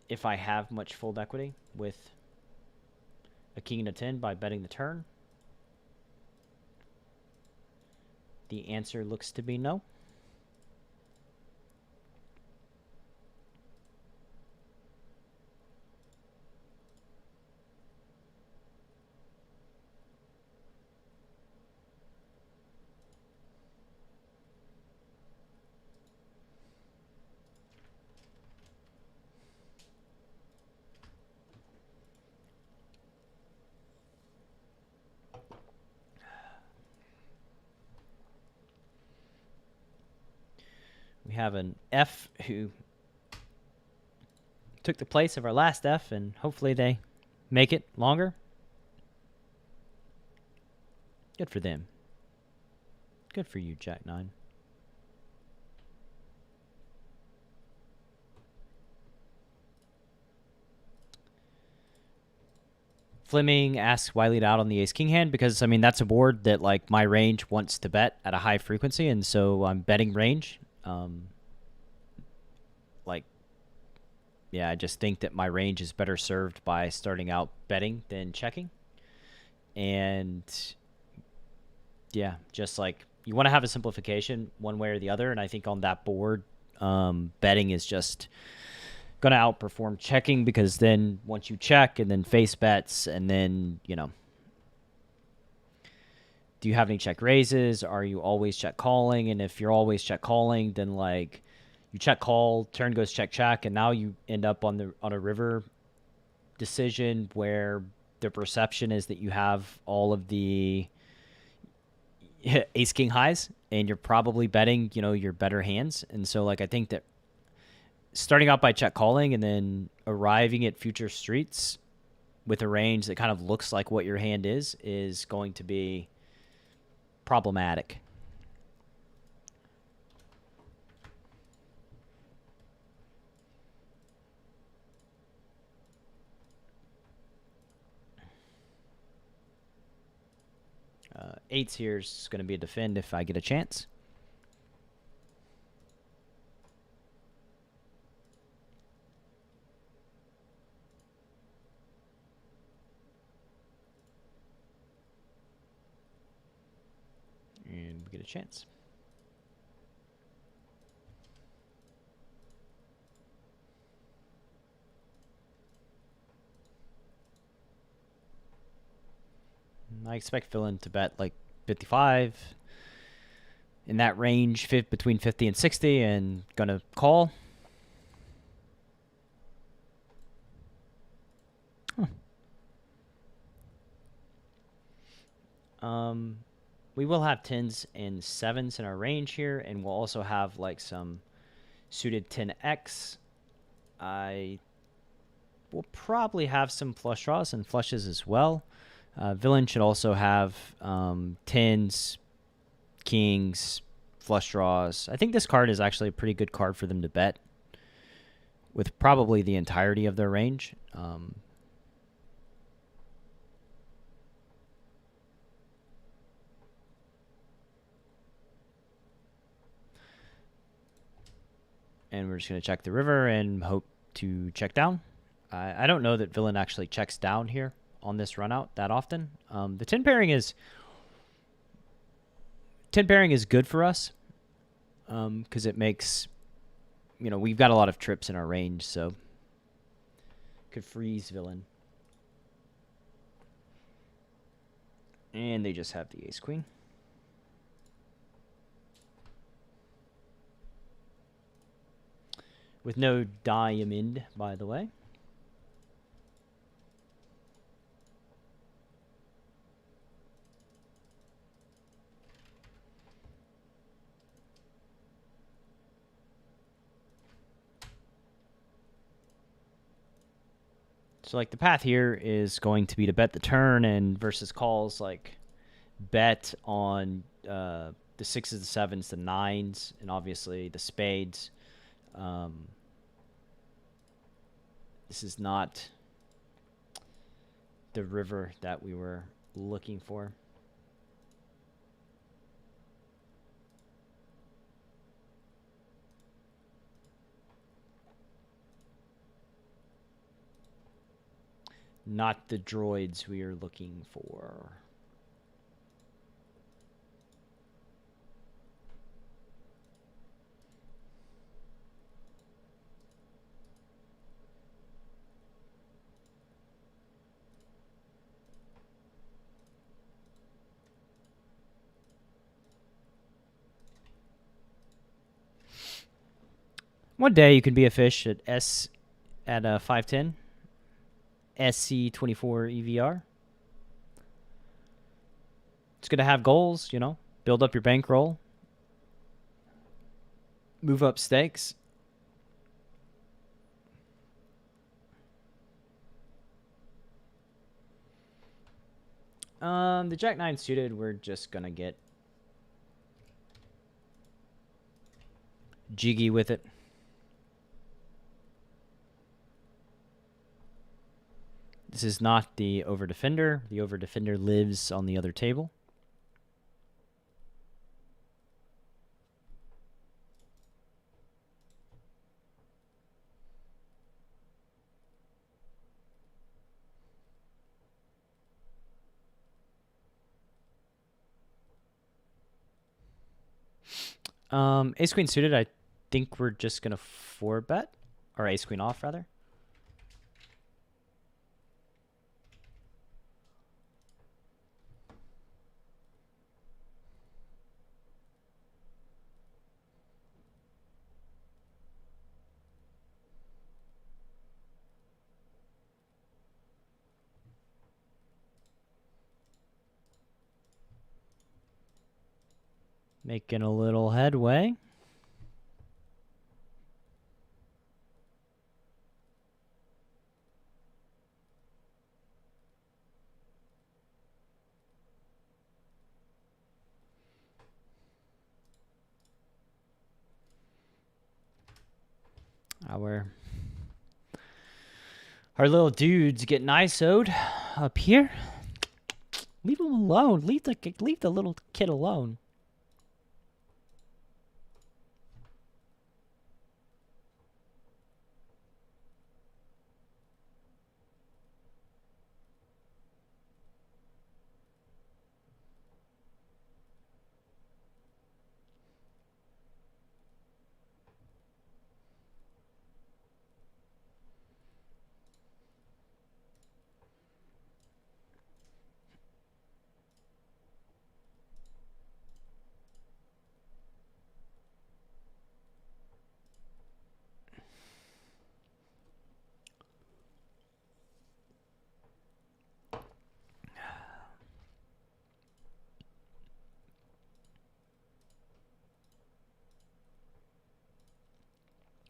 If I have much fold equity with a king and a 10 by betting the turn. The answer looks to be no. We have an F who took the place of our last F, and hopefully they make it longer. Good for them. Good for you, Jack 9. Fleming asks why lead out on the ace-king hand, because, I mean, that's a board that, like, my range wants to bet at a high frequency, and so I'm betting range. Yeah, I just think that my range is better served by starting out betting than checking. And, yeah, just, like, you want to have a simplification one way or the other, and I think on that board, betting is just going to outperform checking, because then once you check and then face bets and then, you know, do you have any check raises? Are you always check calling? And if you're always check calling, then like you check call, turn goes check check, and now you end up on a river decision where the perception is that you have all of the ace king highs and you're probably betting, you know, your better hands. And so like I think that starting out by check calling and then arriving at future streets with a range that kind of looks like what your hand is going to be problematic. Eights here is going to be a defend if I get a chance. And we get a chance. I expect villain to bet like 55 in that range, between 50 and 60, and gonna call. Huh. We will have 10s and 7s in our range here, and we'll also have like some suited 10x. I will probably have some flush draws and flushes as well. Villain should also have 10s, kings, flush draws. I think this card is actually a pretty good card for them to bet with probably the entirety of their range. And we're just going to check the river and hope to check down. I don't know that villain actually checks down here on this run out that often. The 10 pairing is good for us because it makes, you know, we've got a lot of trips in our range, so could freeze villain. And they just have the ace queen. With no diamond, by the way. So, like, the path here is going to be to bet the turn, and versus calls, like, bet on the 6s, the 7s, the 9s, and obviously the spades. This is not the river that we were looking for. Not the droids we are looking for. One day you could be a fish at 510. SC24 EVR. It's good to have goals, you know, build up your bankroll. move up stakes. The Jack 9 suited, we're just gonna get jiggy with it. This is not the over defender. The over defender lives on the other table. Ace queen suited, I think we're just gonna 4-bet, or ace queen off rather. Making a little headway. Our little dudes getting ISO'd up here. Leave them alone. Leave the little kid alone.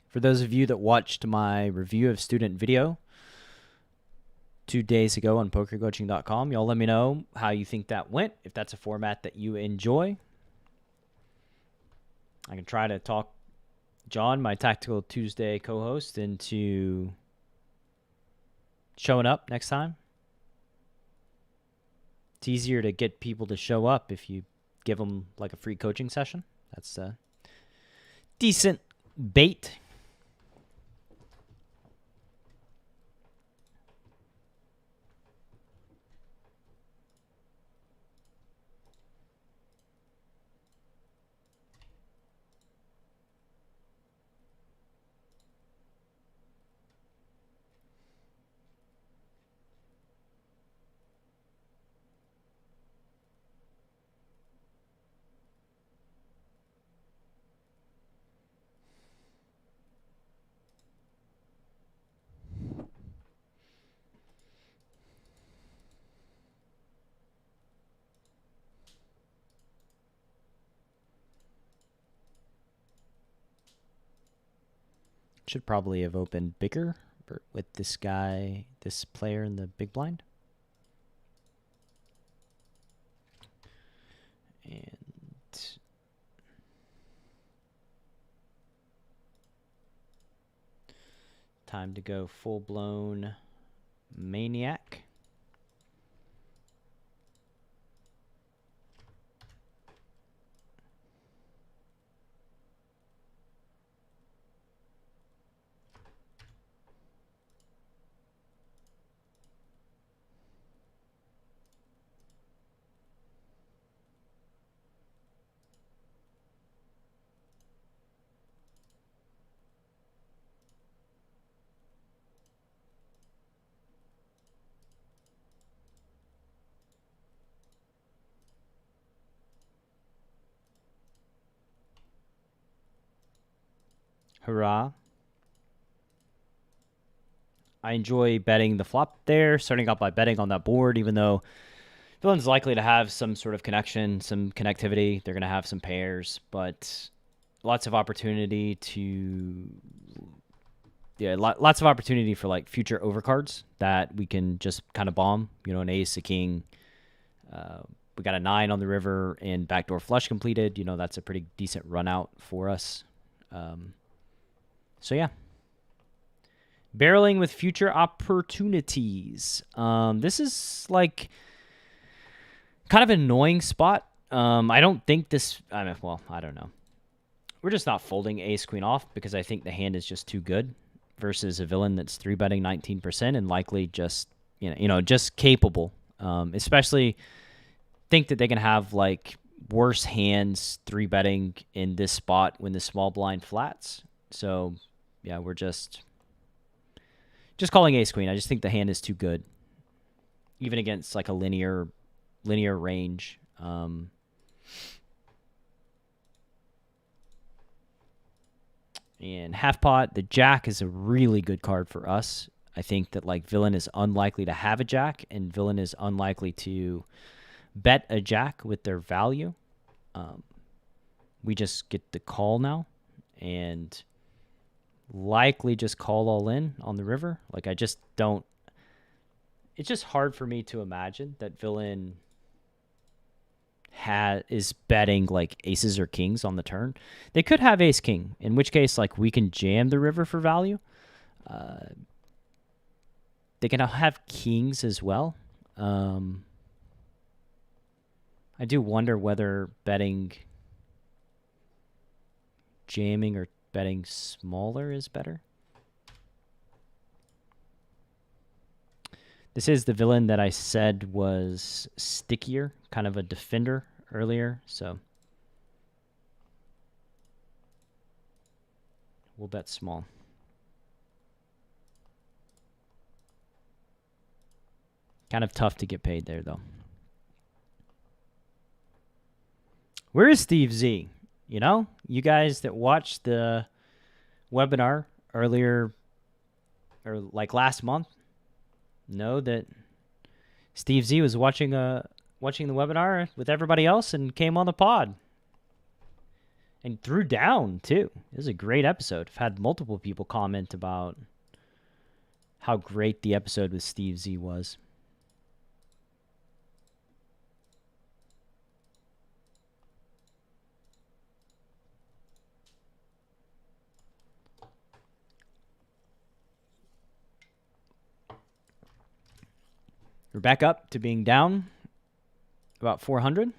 For those of you that watched my review of student video 2 days ago on pokercoaching.com, y'all let me know how you think that went, if that's a format that you enjoy. I can try to talk John, my Tactical Tuesday co-host, into showing up next time. It's easier to get people to show up if you give them like a free coaching session. That's a decent bait. Should probably have opened bigger with this guy, this player in the big blind. And time to go full-blown maniac. Hurrah. I enjoy betting the flop there, starting out by betting on that board, even though villain's likely to have some sort of connection, some connectivity. They're going to have some pairs, but lots of opportunity to lots of opportunity for like future overcards that we can just kind of bomb. You know, an ace, a king. We got a 9 on the river and backdoor flush completed. You know, that's a pretty decent run out for us. So yeah. Barreling with future opportunities. This is like kind of an annoying spot. I don't think this... I mean, well, I don't know. We're just not folding ace queen off because I think the hand is just too good versus a villain that's 3-betting 19% and likely just, just capable. Especially think that they can have like worse hands 3-betting in this spot when the small blind flats. So yeah, we're just calling ace queen. I just think the hand is too good, even against like a linear range. And half pot, the jack is a really good card for us. I think that like villain is unlikely to have a jack, and villain is unlikely to bet a jack with their value. We just get the call now, and likely just call all in on the river. Like I just don't. It's just hard for me to imagine that villain is betting like aces or kings on the turn. They could have ace king, in which case like we can jam the river for value. They can have kings as well. I do wonder whether betting jamming or betting smaller is better. This is the villain that I said was stickier, kind of a defender earlier, so we'll bet small. Kind of tough to get paid there, though. Where is Steve Z? You know, you guys that watched the webinar earlier, or like last month, know that Steve Z was watching the webinar with everybody else and came on the pod and threw down too. It was a great episode. I've had multiple people comment about how great the episode with Steve Z was. We're back up to being down about 400.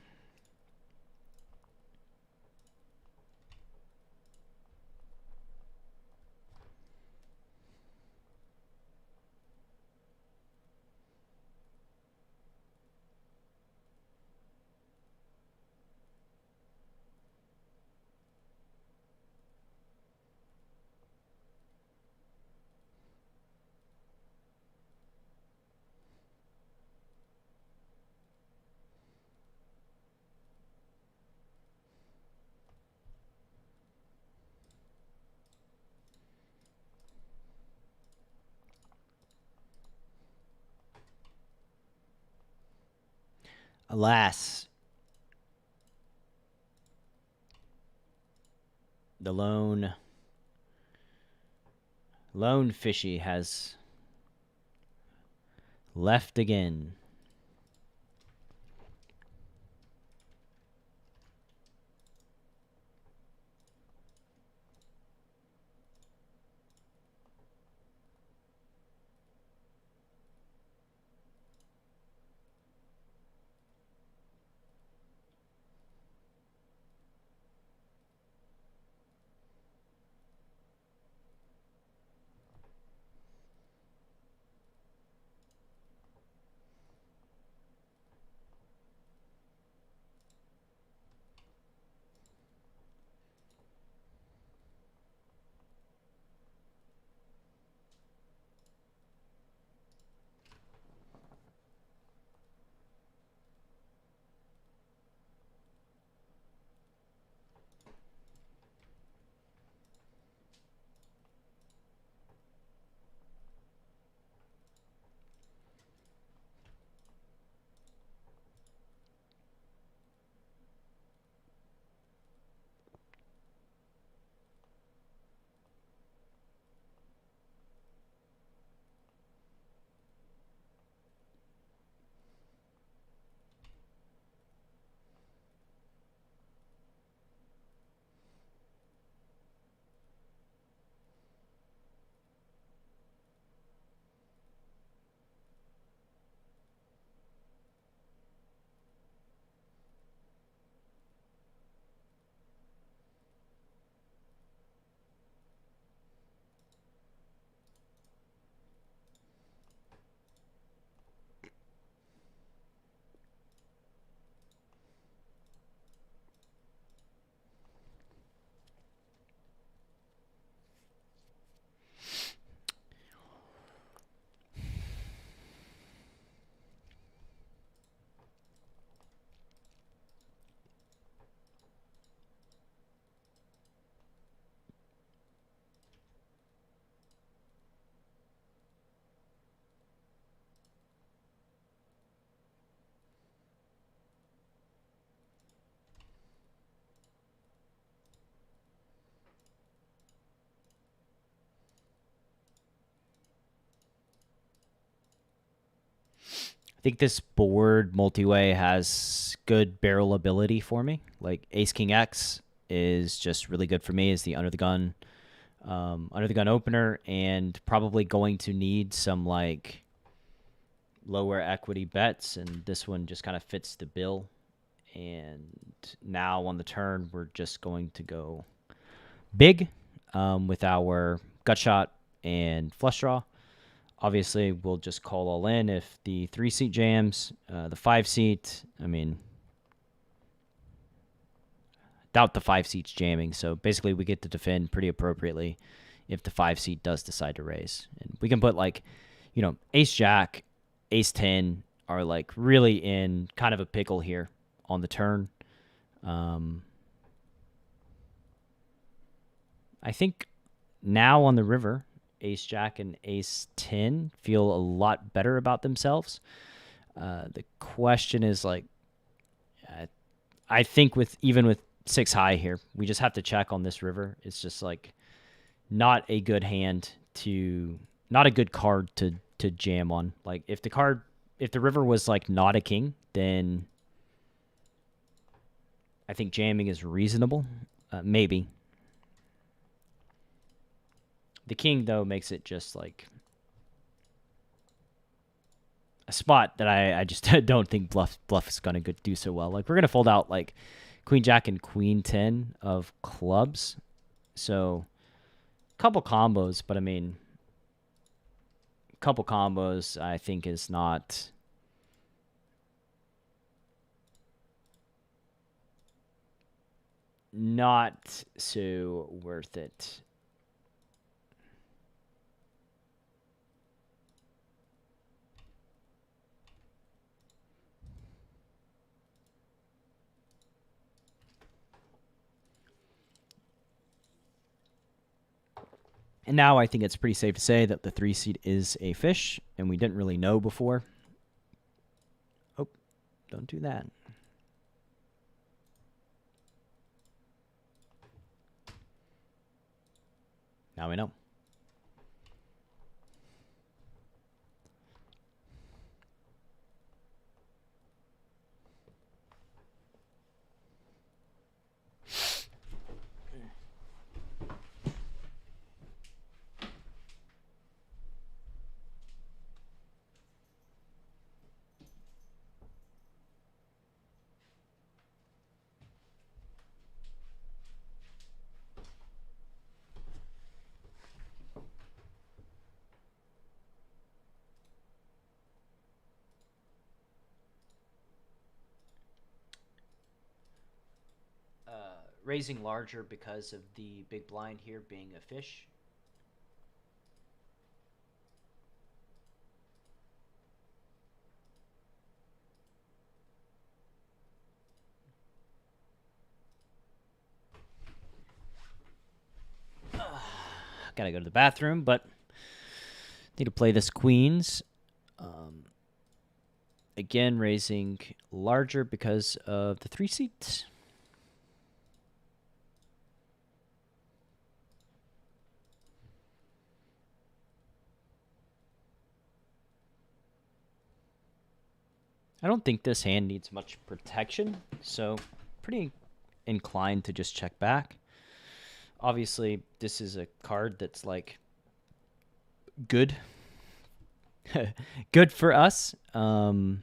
Alas, the lone fishy has left again. think this board multi-way has good barrel ability for me. Like Ace King X is just really good for me as the under the gun opener, and probably going to need some like lower equity bets, and this one just kind of fits the bill. And now on the turn, we're just going to go big with our gut shot and flush draw. Obviously, we'll just call all in if the 3-seat jams. The 5-seat, I mean, doubt the 5-seat's jamming. So basically, we get to defend pretty appropriately if the 5-seat does decide to raise. And we can put like, Ace Jack, Ace 10 are like really in kind of a pickle here on the turn. I think now on the river, Ace Jack and Ace 10 feel a lot better about themselves. The question is like, I think even with 6 high here, we just have to check on this river. It's just like not a good not a good card to jam on. Like if the river was like not a king, then I think jamming is reasonable. Maybe. The king, though, makes it just like a spot that I just don't think bluff is going to do so well. Like, we're going to fold out like Queen Jack and Queen 10 of clubs. So, a couple combos, but I mean, a couple combos I think is not so worth it. And now I think it's pretty safe to say that the 3-seat is a fish, and we didn't really know before. Oh, don't do that. Now we know. Raising larger because of the big blind here being a fish. Gotta go to the bathroom, but need to play this queens. Again, raising larger because of the 3-seat. I don't think this hand needs much protection, so pretty inclined to just check back. Obviously, this is a card that's like good. Good for us. Then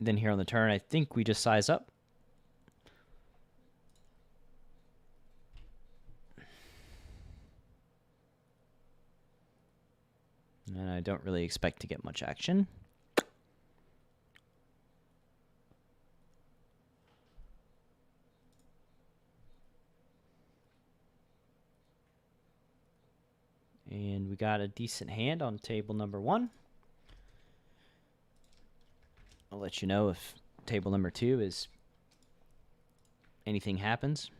here on the turn, I think we just size up. And I don't really expect to get much action. And we got a decent hand on table number 1. I'll let you know if table number 2 is anything happens.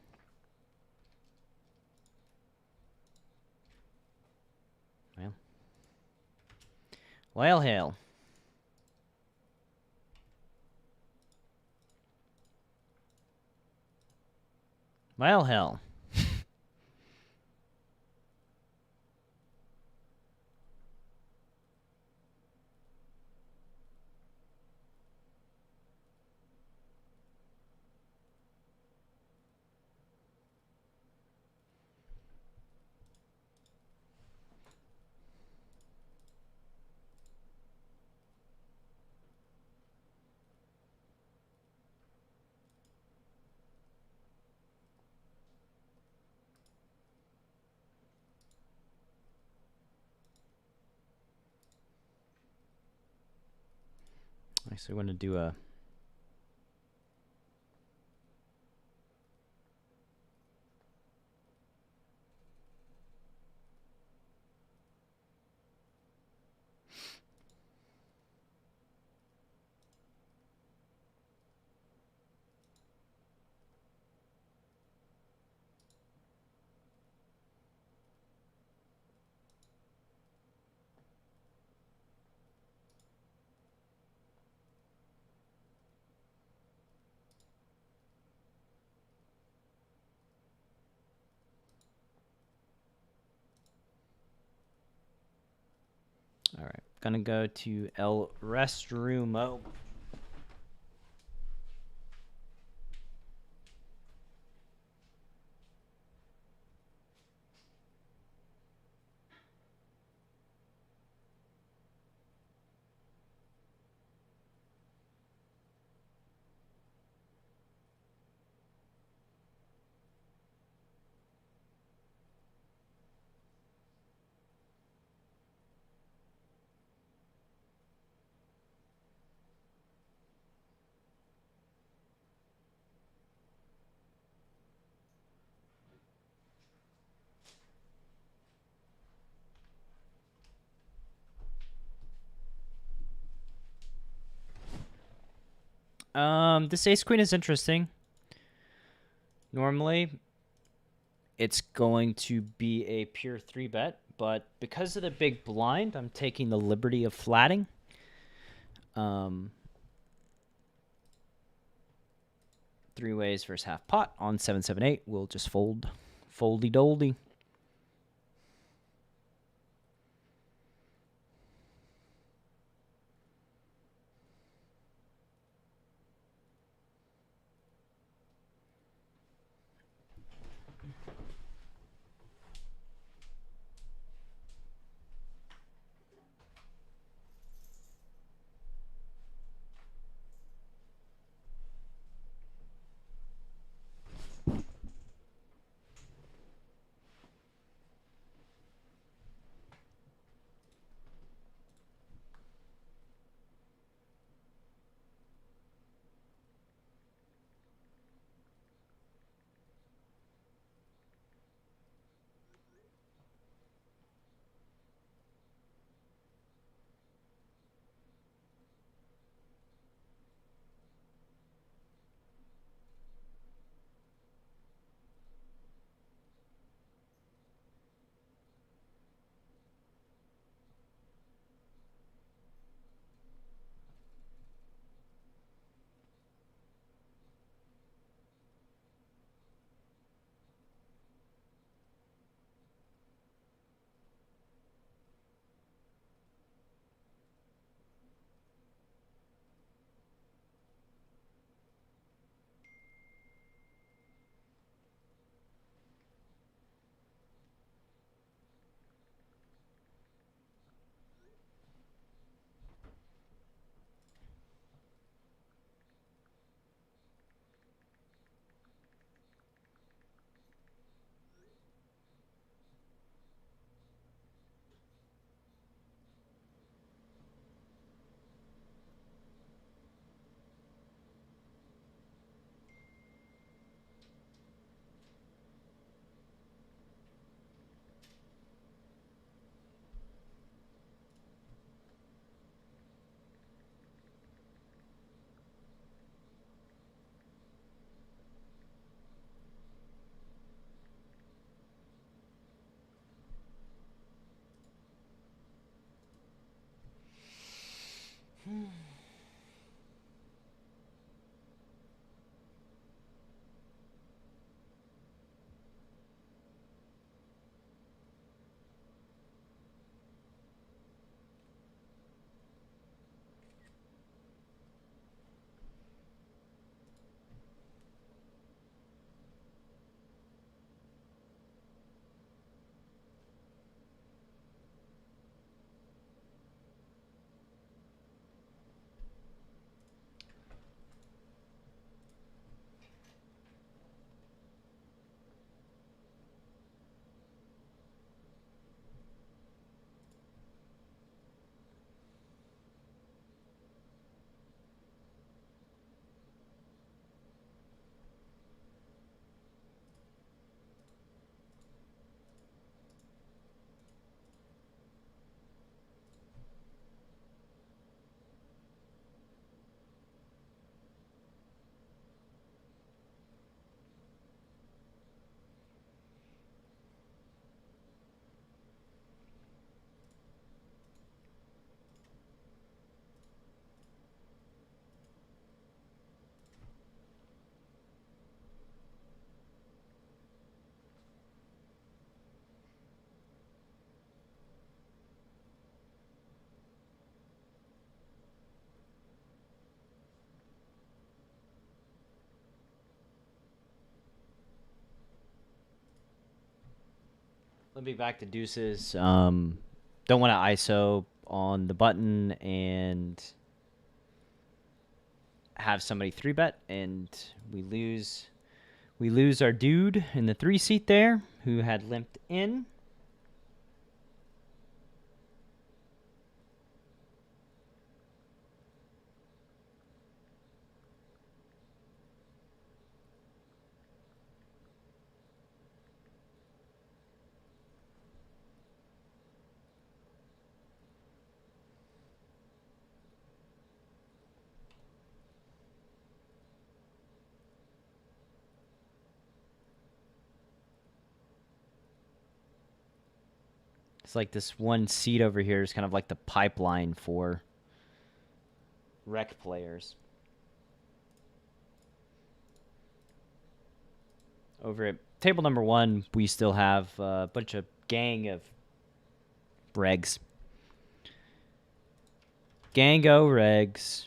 Well, hell. Well, hell. So we want to do a... All right, gonna go to El Restrumo. This ace queen is interesting. Normally, it's going to be a pure 3-bet, but because of the big blind, I'm taking the liberty of flatting. 3 ways versus half pot on 7-7-8. We'll just fold. Foldy doldy. Let me back to deuces. Don't want to ISO on the button and have somebody 3-bet, and we lose our dude in the 3 seat there who had limped in. It's like this one seat over here is kind of like the pipeline for rec players. Over at table number 1, we still have a bunch of gang of regs. Gango regs.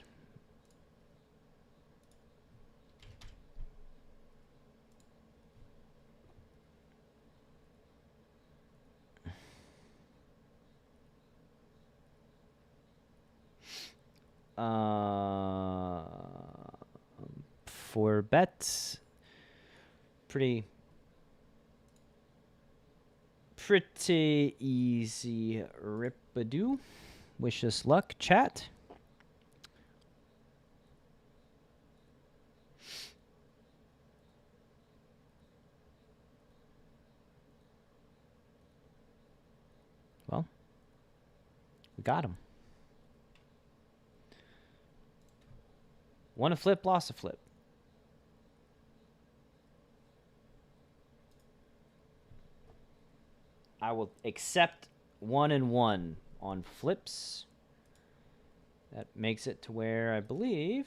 For bets, pretty easy rip-a-doo. Wish us luck, chat. Well, we got him. Won a flip, lost a flip. I will accept 1 and 1 on flips. That makes it to where I believe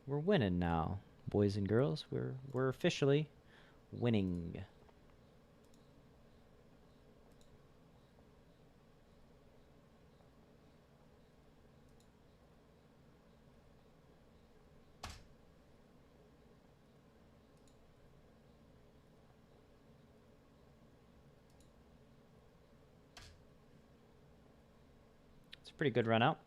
we're winning now, boys and girls. We're officially winning. It's a pretty good run out.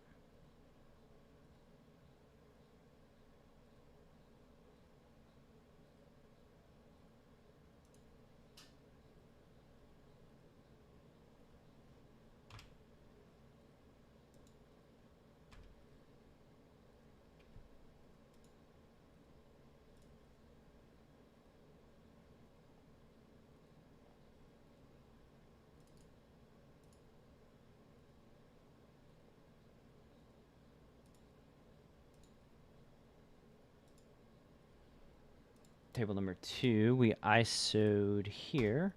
Table number 2, we ISO'd here.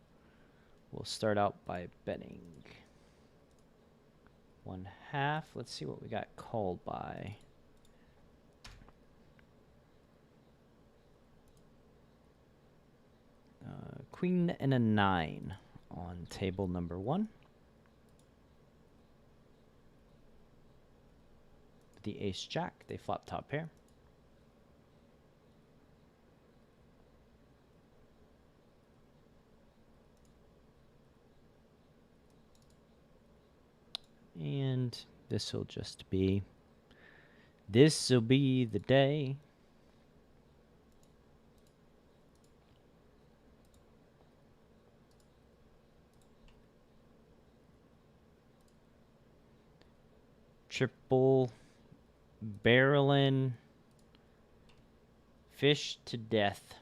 We'll start out by betting 1/2. Let's see what we got called by. Queen and a 9 on table number 1. The ace-jack, they flop top pair. And this'll be the day. Triple barreling fish to death.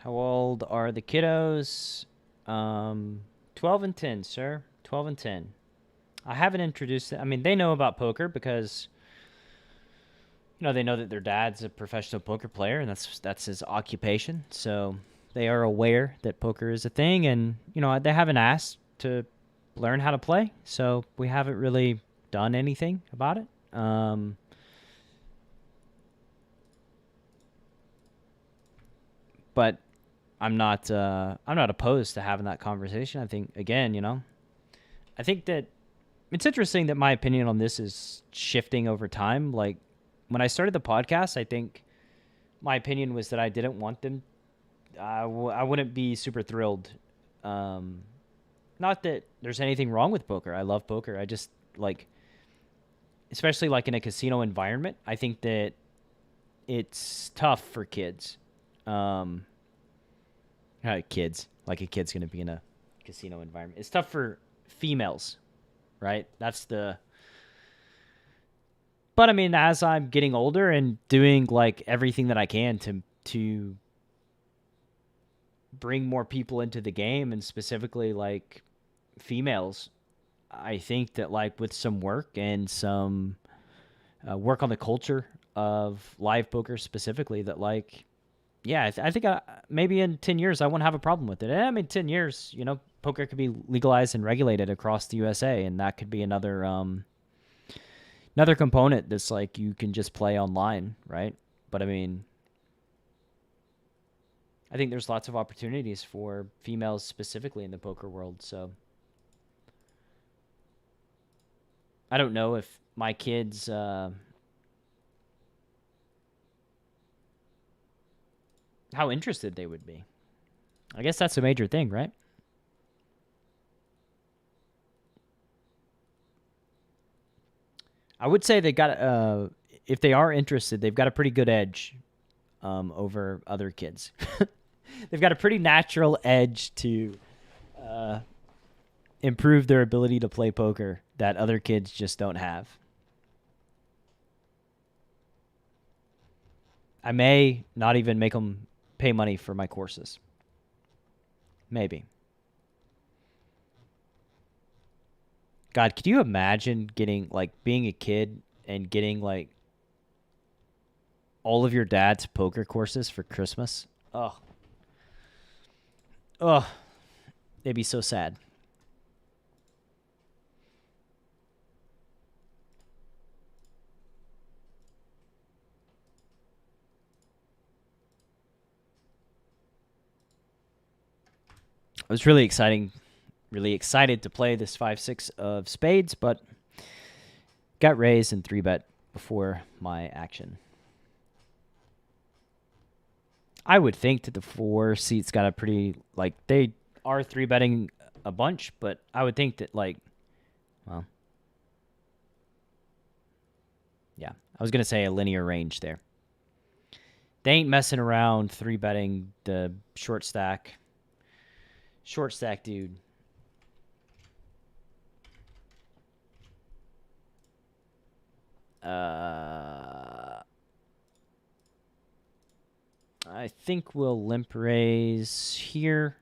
How old are the kiddos? 12 and 10, sir. 12 and 10. I haven't introduced them. I mean, they know about poker because, they know that their dad's a professional poker player, and that's his occupation. So they are aware that poker is a thing, and, they haven't asked to learn how to play. So we haven't really done anything about it. But I'm not opposed to having that conversation. I think, again, I think that it's interesting that my opinion on this is shifting over time. Like, when I started the podcast, I think my opinion was that I didn't want them. I wouldn't be super thrilled. Not that there's anything wrong with poker. I love poker. I just, especially in a casino environment, I think that it's tough for kids. Kids. Like, a kid's going to be in a casino environment. It's tough for females, right? But I mean, as I'm getting older and doing everything that I can to bring more people into the game, and specifically females, I think that with some work and some work on the culture of live poker specifically, that I think maybe in 10 years I won't have a problem with it. I mean, 10 years, poker could be legalized and regulated across the USA, and that could be another component that's you can just play online, right? But I mean, I think there's lots of opportunities for females specifically in the poker world. So I don't know if my kids how interested they would be. I guess that's a major thing, right? I would say they got if they are interested, they've got a pretty good edge over other kids. They've got a pretty natural edge to improve their ability to play poker that other kids just don't have. I may not even make them pay money for my courses. Maybe. God, could you imagine getting being a kid and getting all of your dad's poker courses for Christmas? Oh, it'd be so sad. I was really excited to play this 5-6 of spades, but got raised and 3-bet before my action. I would think that the 4 seats got a pretty, they are 3-betting a bunch, but I would think that, well, yeah, I was going to say a linear range there. They ain't messing around 3-betting the short stack. Short stack, dude. I think we'll limp raise here.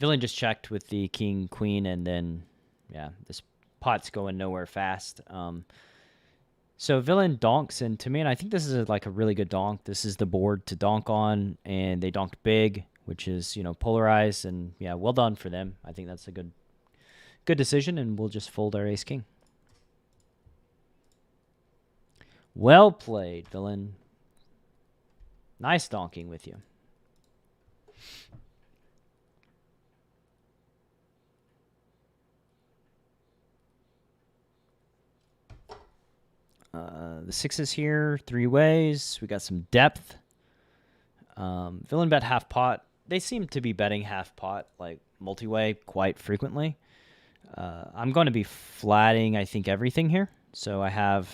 Villain just checked with the king, queen, and then, yeah, this pot's going nowhere fast. So Villain donks into me, and I think this is a really good donk. This is the board to donk on, and they donked big, which is, polarized, and yeah, well done for them. I think that's a good decision, and we'll just fold our ace king. Well played, Villain. Nice donking with you. The 6s here, 3 ways. We got some depth. Villain bet half pot. They seem to be betting half pot, multi-way, quite frequently. I'm going to be flatting, I think, everything here. So I have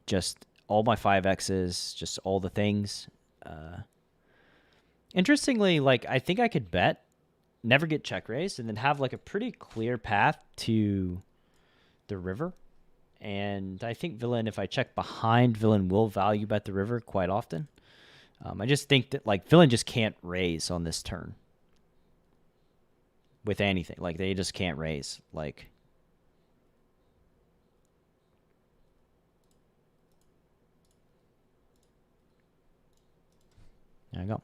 just all my 5x's, just all the things. Interestingly, I think I could bet, never get check raised, and then have a pretty clear path to the river. And I think villain, if I check behind, villain will value bet the river quite often. I just think that like villain just can't raise on this turn with anything. Like they just can't raise. Like there you go.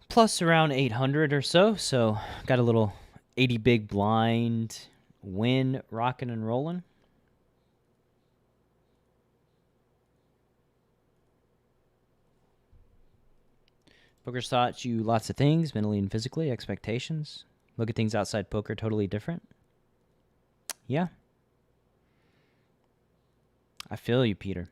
Plus around 800 or so. So got a little 80 big blind win rocking and rolling. Poker's taught you lots of things, mentally and physically, expectations. Look at things outside poker totally different. Yeah. I feel you, Peter.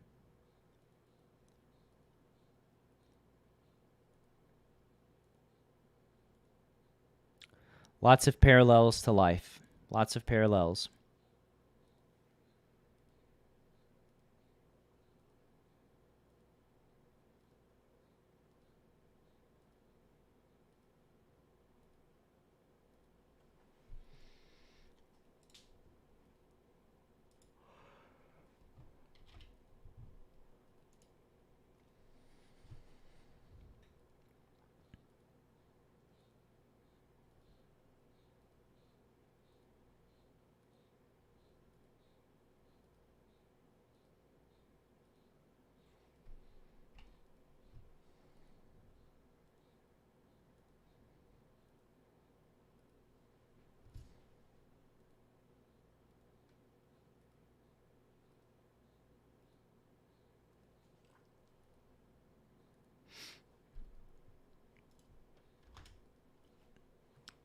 Lots of parallels to life. Lots of parallels.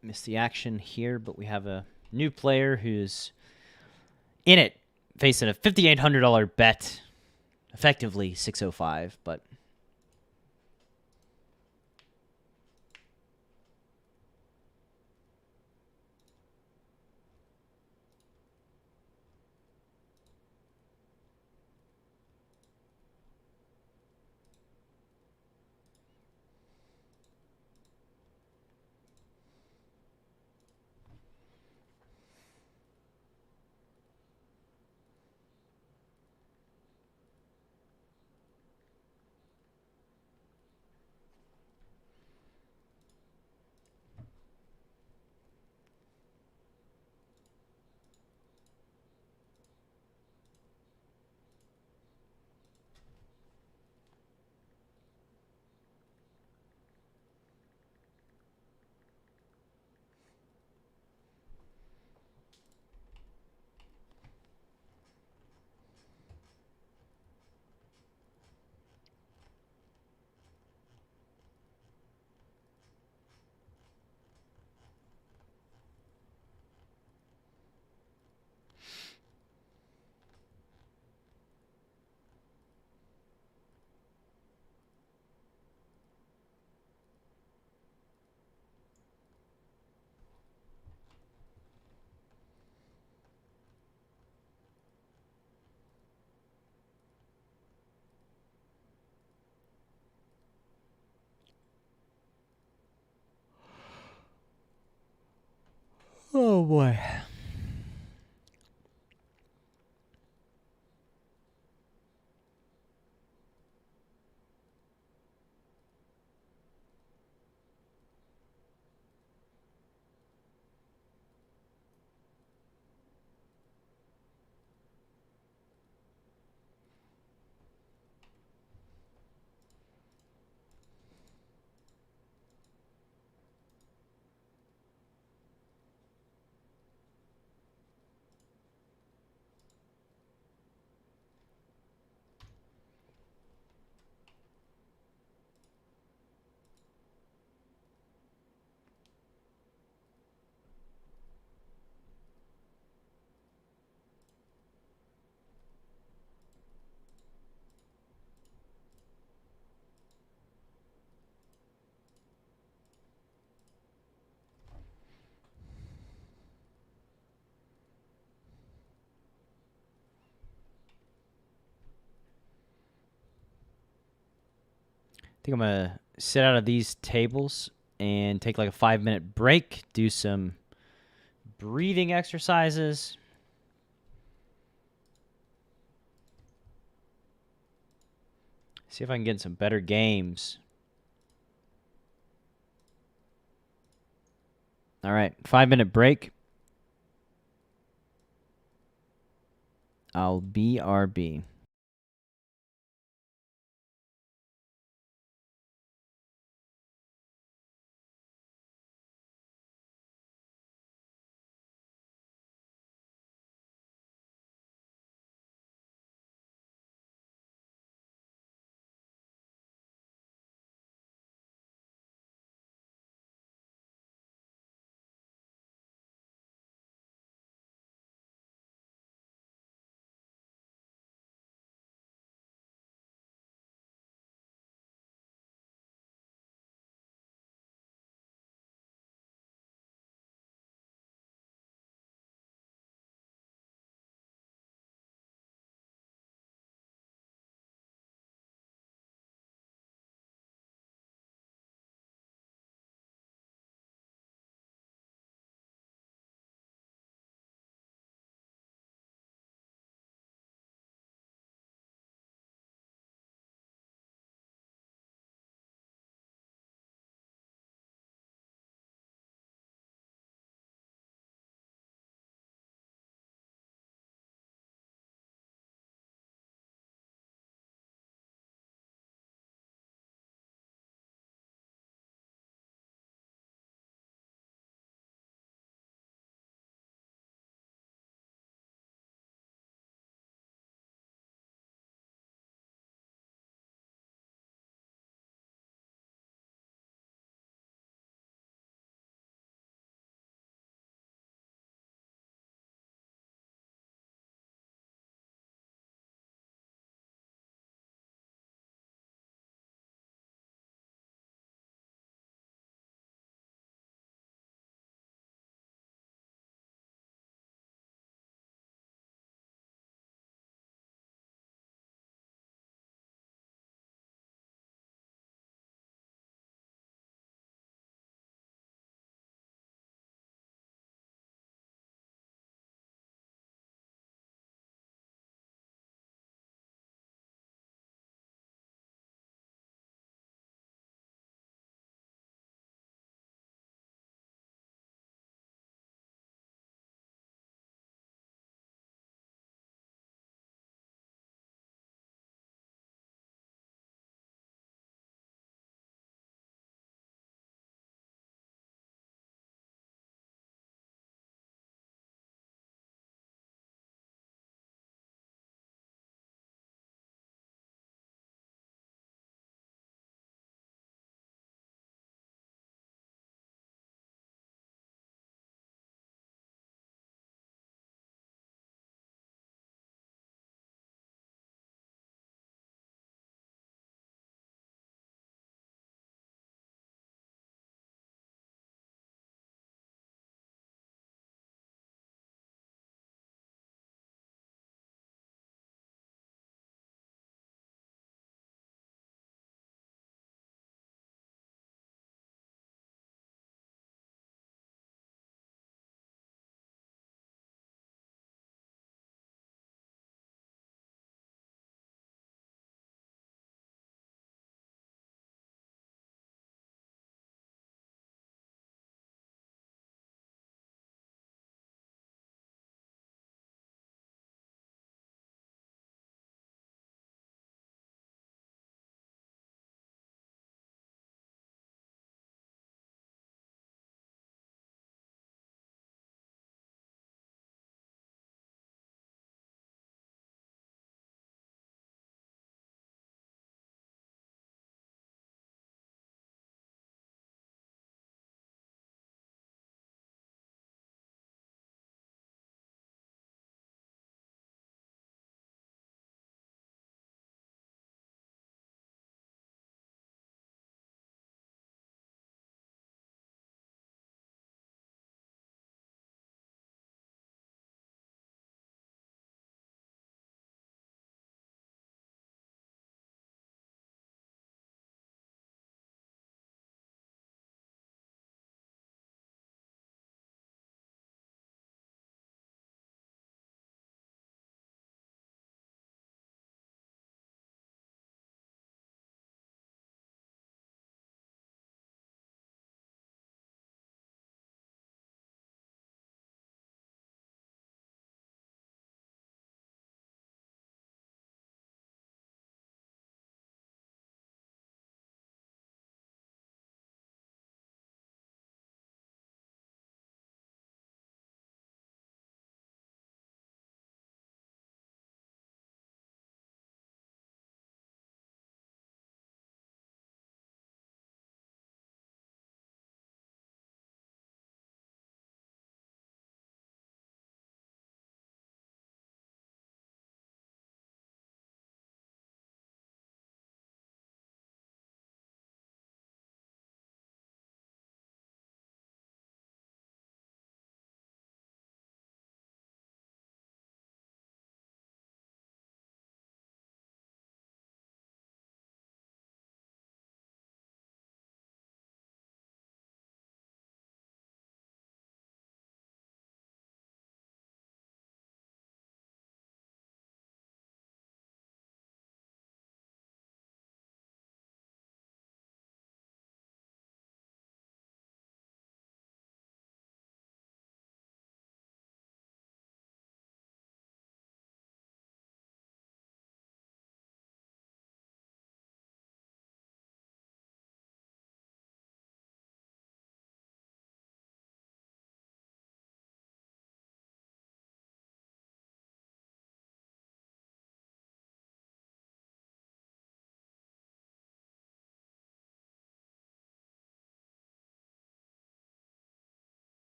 Missed the action here, but we have a new player who's in it, facing a $5,800 bet, effectively 605, but Oh boy. I think I'm gonna sit out of these tables and take like a 5-minute break, do some breathing exercises. See if I can get some better games. All right, 5-minute break. I'll BRB.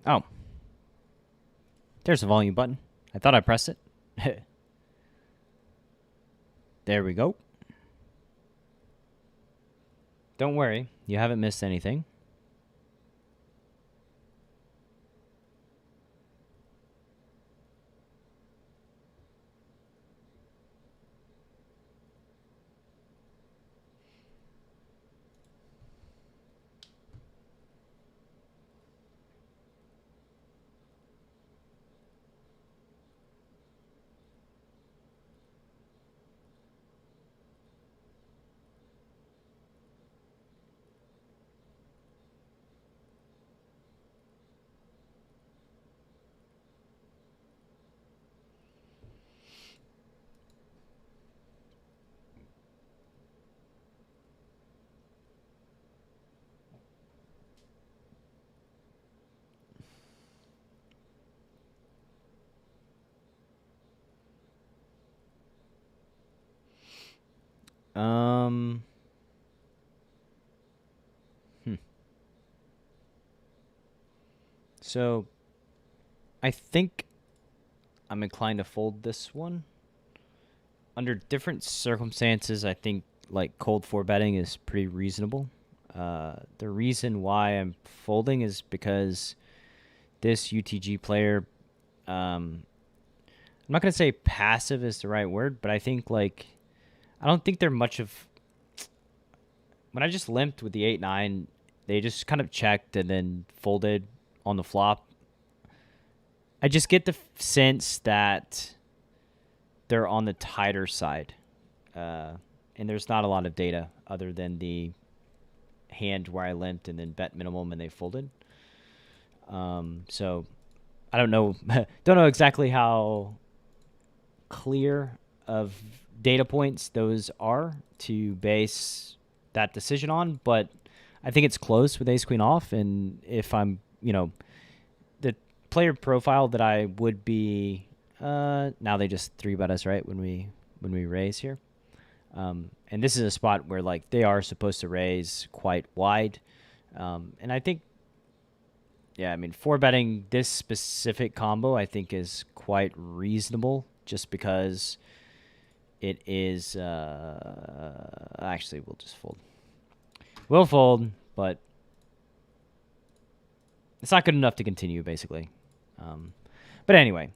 Oh. There's the volume button. I thought I pressed it. There we go. Don't worry. You haven't missed anything. Um. Hmm. So, I think I'm inclined to fold this one. Under different circumstances, I think like cold four betting is pretty reasonable. The reason why I'm folding is because this UTG player, I'm not gonna say passive is the right word, but I think like I don't think they're much of. When I just limped with the 8-9, they just kind of checked and then folded on the flop. I just get the sense that they're on the tighter side. And there's not a lot of data other than the hand where I limped and then bet minimum and they folded. So I don't know. Don't know exactly how clear of data points those are to base that decision on, but I think it's close with ace queen off. And if I'm, the player profile that I would be, now they just 3-bet us, right, when we raise here. And this is a spot where like they are supposed to raise quite wide. And I think, yeah, I mean, 4-betting this specific combo I think is quite reasonable just because it is, actually we'll just fold. We'll fold, but it's not good enough to continue basically. But anyway,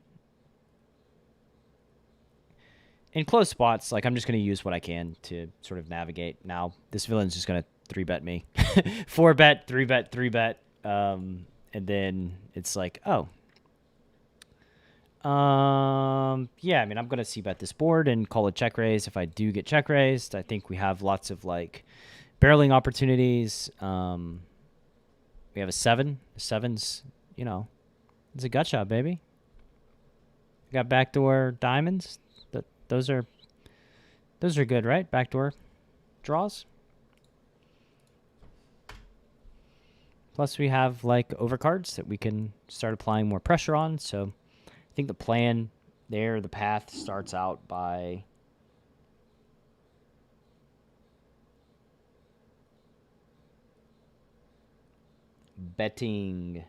in close spots, like I'm just going to use what I can to sort of navigate. Now, this villain's just going to 3-bet me. 4-bet, 3-bet, 3-bet. And then it's like, oh. Yeah, I mean, I'm going to c-bet this board and call it check raise. If I do get check raised, I think we have lots of like barreling opportunities. We have a 7. The 7's, it's a gut shot, baby. We got backdoor diamonds. Those are good, right? Backdoor draws. Plus we have like overcards that we can start applying more pressure on. So I think the plan there, the path starts out by betting.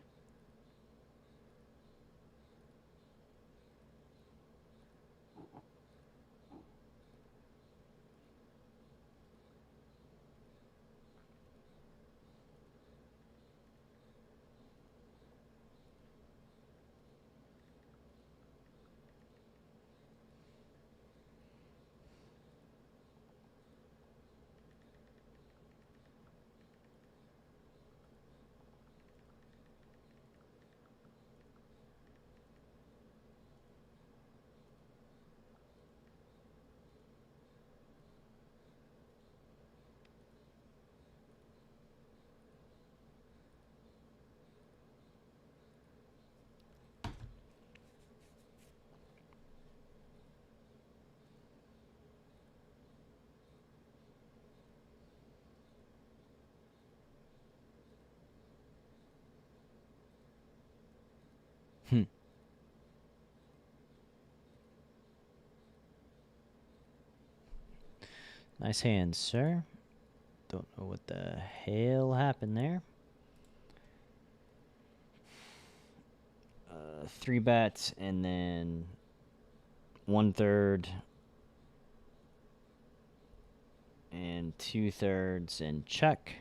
Nice hand, sir. Don't know what the hell happened there. three bet, and then 1/3 and 2/3 and check.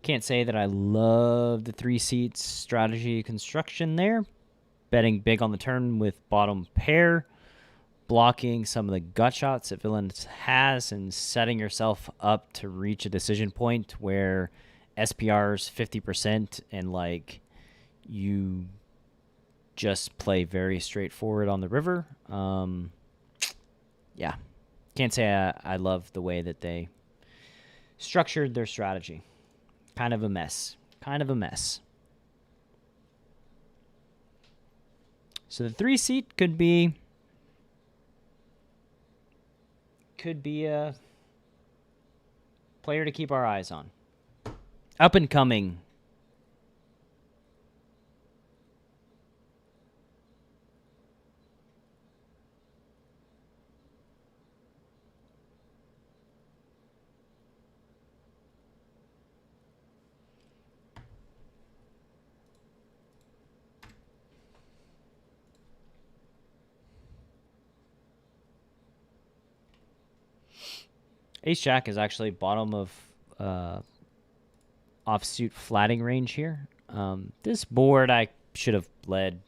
Can't say that I love the 3 seats strategy construction there. Betting big on the turn with bottom pair, blocking some of the gut shots that villains has, and setting yourself up to reach a decision point where SPR's 50% and like you just play very straightforward on the river. Yeah, can't say I love the way that they structured their strategy. Kind of a mess. Kind of a mess. So the 3 seat could be a player to keep our eyes on. Up and coming. Ace Jack is actually bottom of offsuit flatting range here. This board I should have led.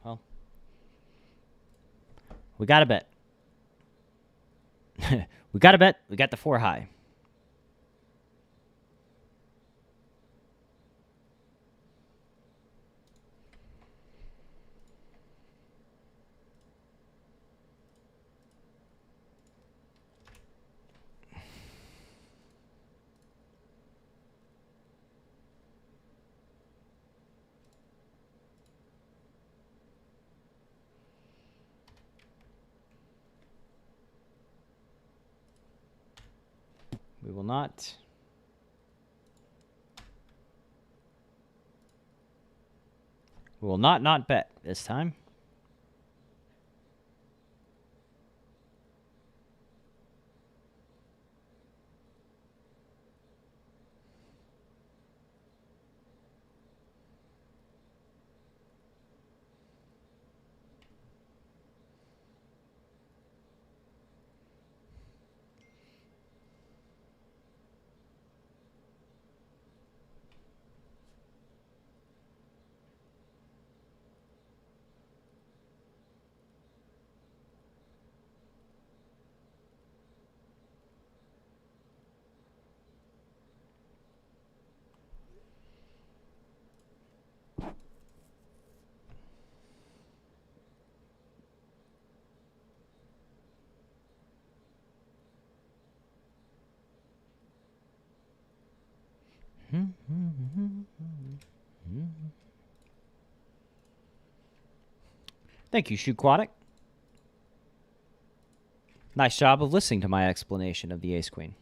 Well, we got to bet. We got to bet. We got the 4 high. We will not. We will not bet this time. Thank you, Shoequatic. Nice job of listening to my explanation of the ace-queen.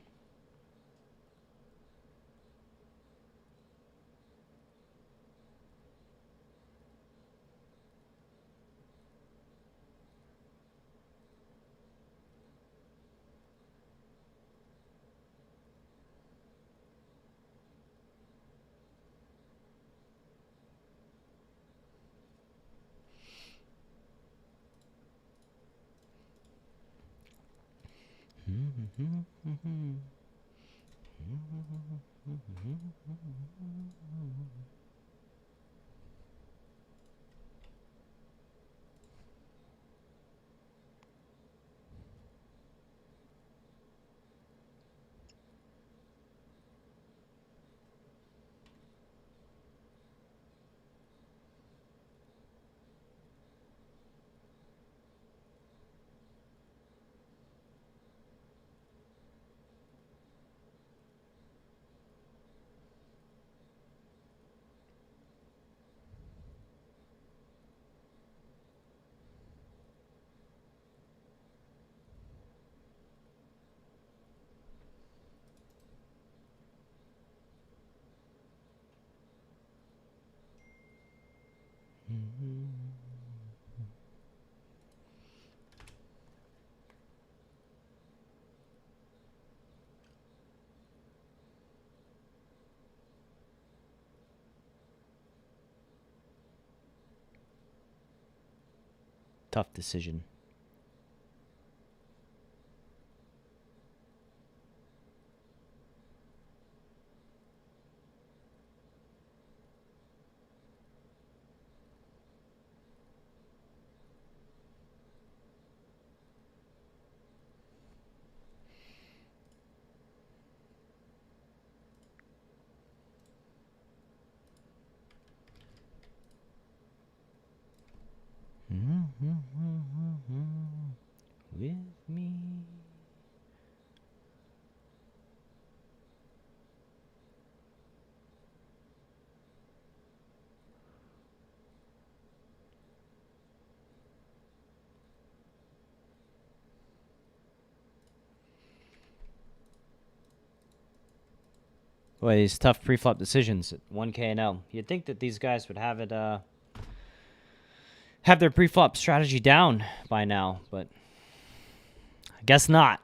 Tough decision. With me. Boy, these tough pre-flop decisions at 1K and L. You'd think that these guys would have it, have their pre-flop strategy down by now, but I guess not.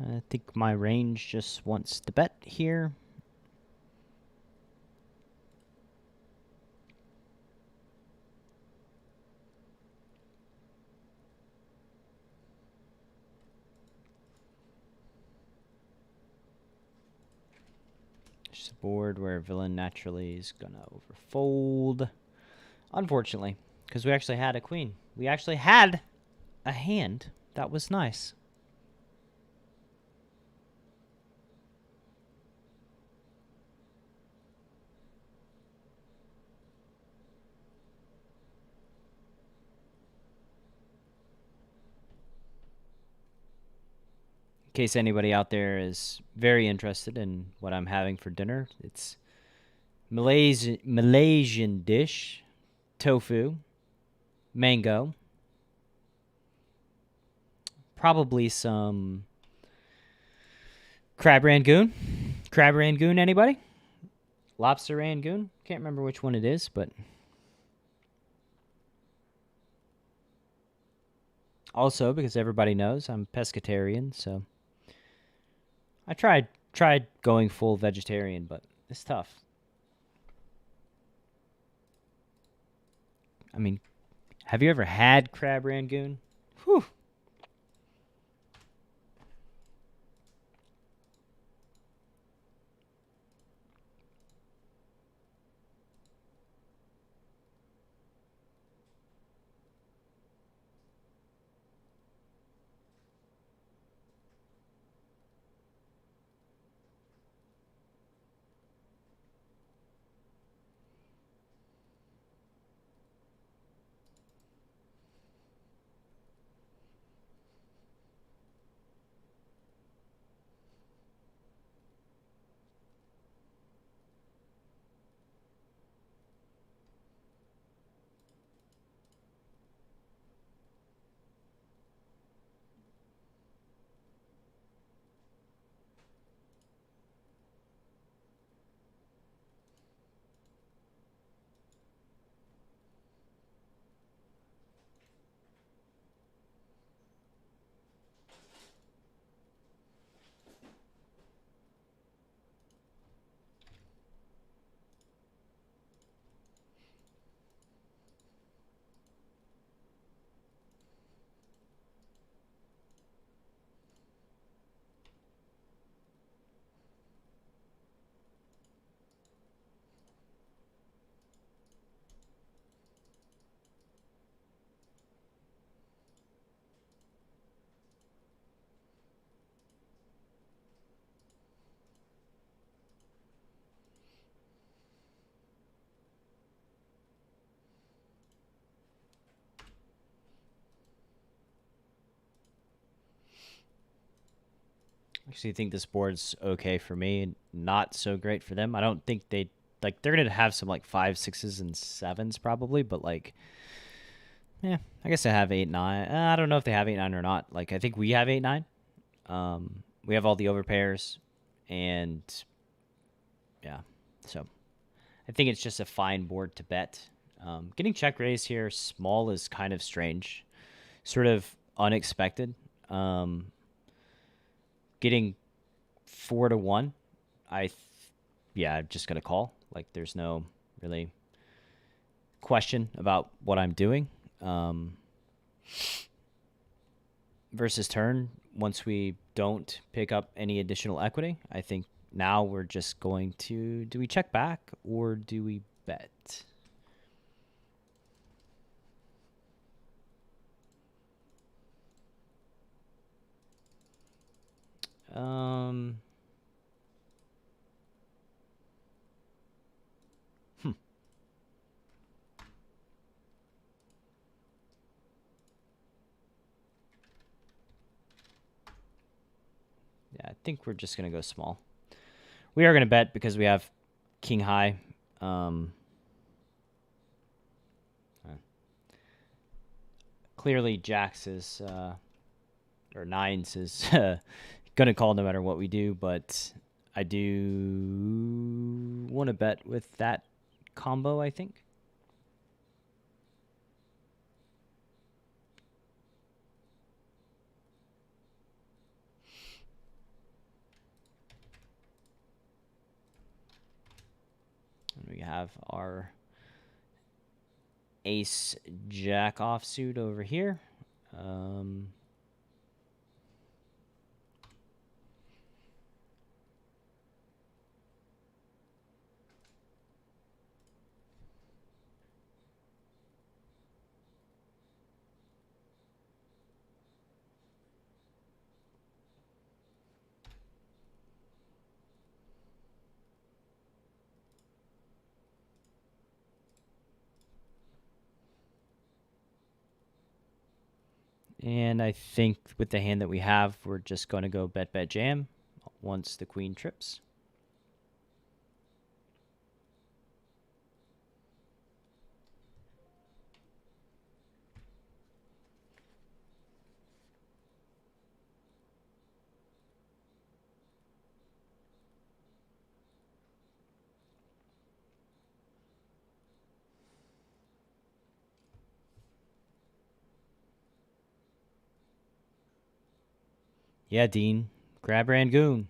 I think my range just wants to bet here. Just a board where villain naturally is gonna overfold. Unfortunately, because we actually had a queen. We actually had a hand. That was nice. In case anybody out there is very interested in what I'm having for dinner, it's Malaysian dish, tofu, mango, probably some crab rangoon. Crab rangoon, anybody? Lobster rangoon? Can't remember which one it is, but also because everybody knows I'm pescatarian, so I tried going full vegetarian, but it's tough. I mean, have you ever had crab rangoon? Whew. Actually think this board's okay for me, not so great for them. I don't think they're gonna have some like 5, 6s, and 7s probably, but like, yeah, I guess they have 8, 9. I don't know if they have 8, 9 or not. Like, I think we have 8, 9. We have all the overpairs, and yeah, so I think it's just a fine board to bet. Getting check raised here small is kind of strange, sort of unexpected. Getting 4-1, yeah, I'm just gonna call. Like, there's no really question about what I'm doing. Versus turn, once we don't pick up any additional equity, I think now we're just going to, do we check back or do we bet? Um, Yeah, I think we're just going to go small. We are going to bet because we have king high. Clearly, jacks is, or nines is going to call no matter what we do, but I do want to bet with that combo, I think. have our ace jack offsuit over here. And I think with the hand that we have, we're just going to go bet, bet, jam once the queen trips. Yeah, Dean. Grab Rangoon.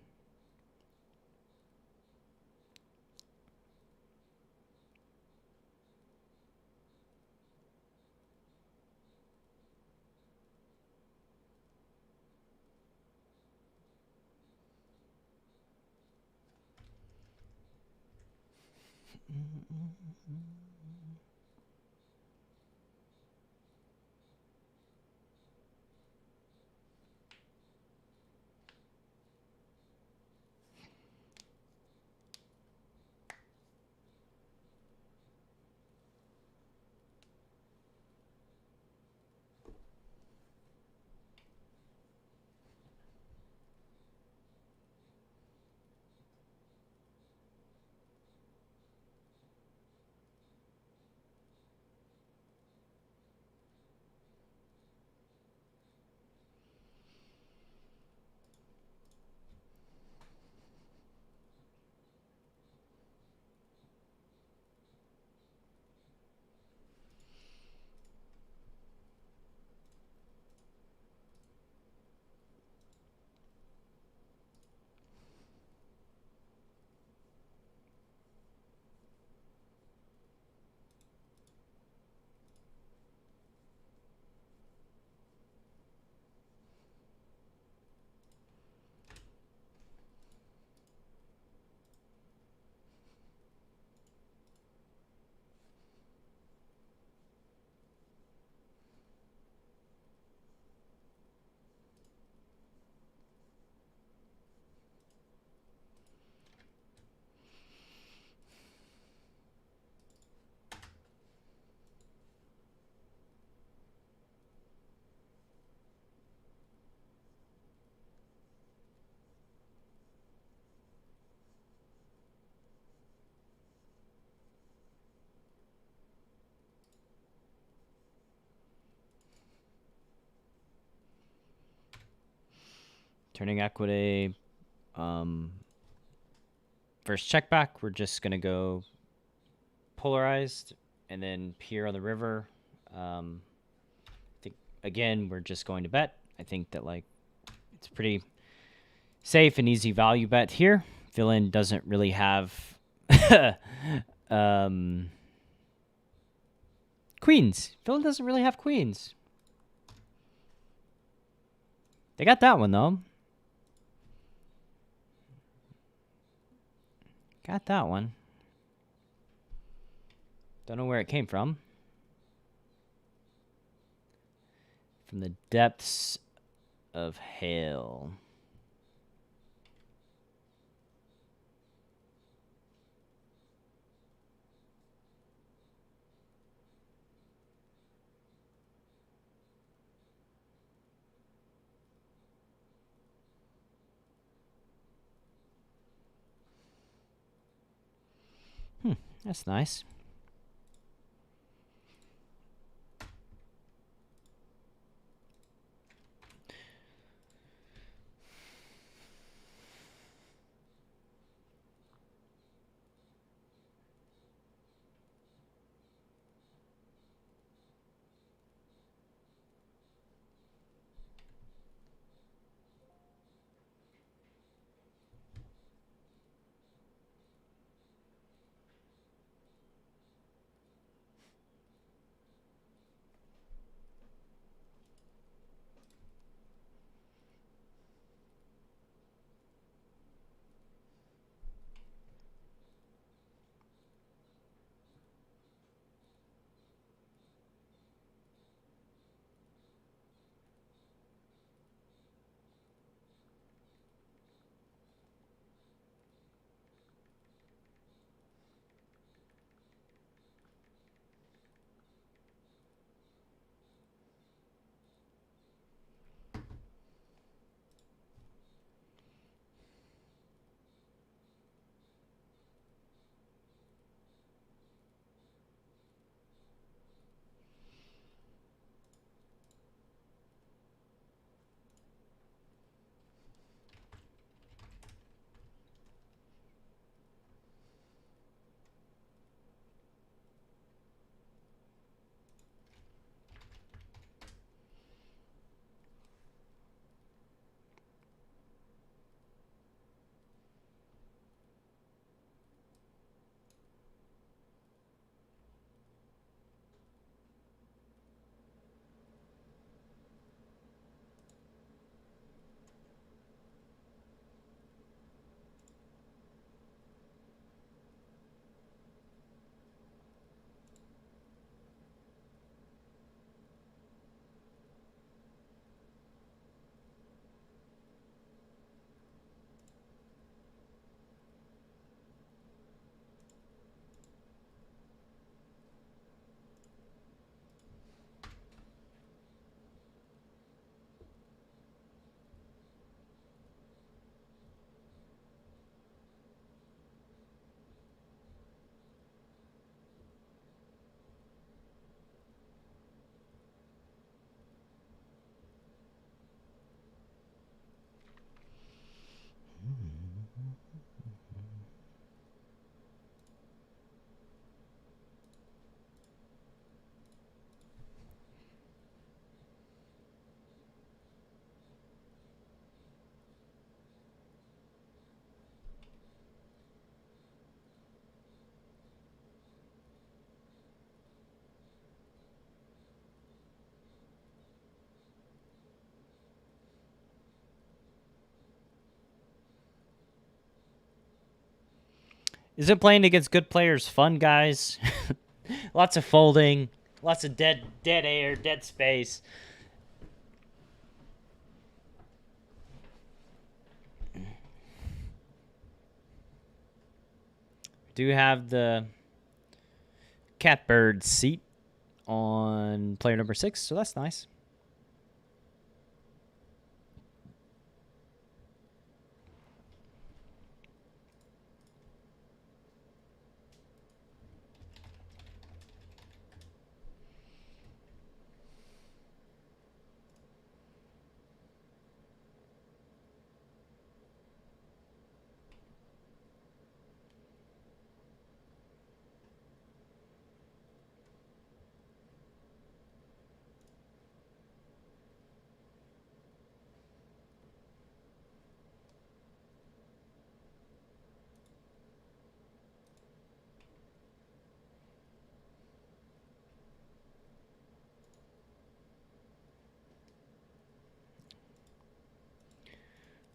Turning equity. First check back, we're just going to go polarized and then peer on the river. I think, again, we're just going to bet. I think that, like, it's pretty safe and easy value bet here. Villain doesn't really have queens. Villain doesn't really have queens. They got that one, though. Got that one. Don't know where it came from. From the depths of hell. That's nice. Isn't playing against good players fun, guys? Lots of folding, lots of dead air, dead space. Do have the catbird seat on player number 6, so that's nice.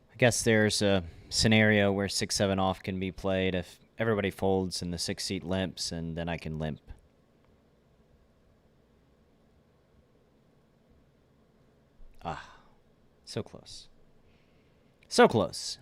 I guess there's a scenario where 6-7 off can be played if everybody folds and the 6 seat limps, and then I can limp. Ah, so close. So close.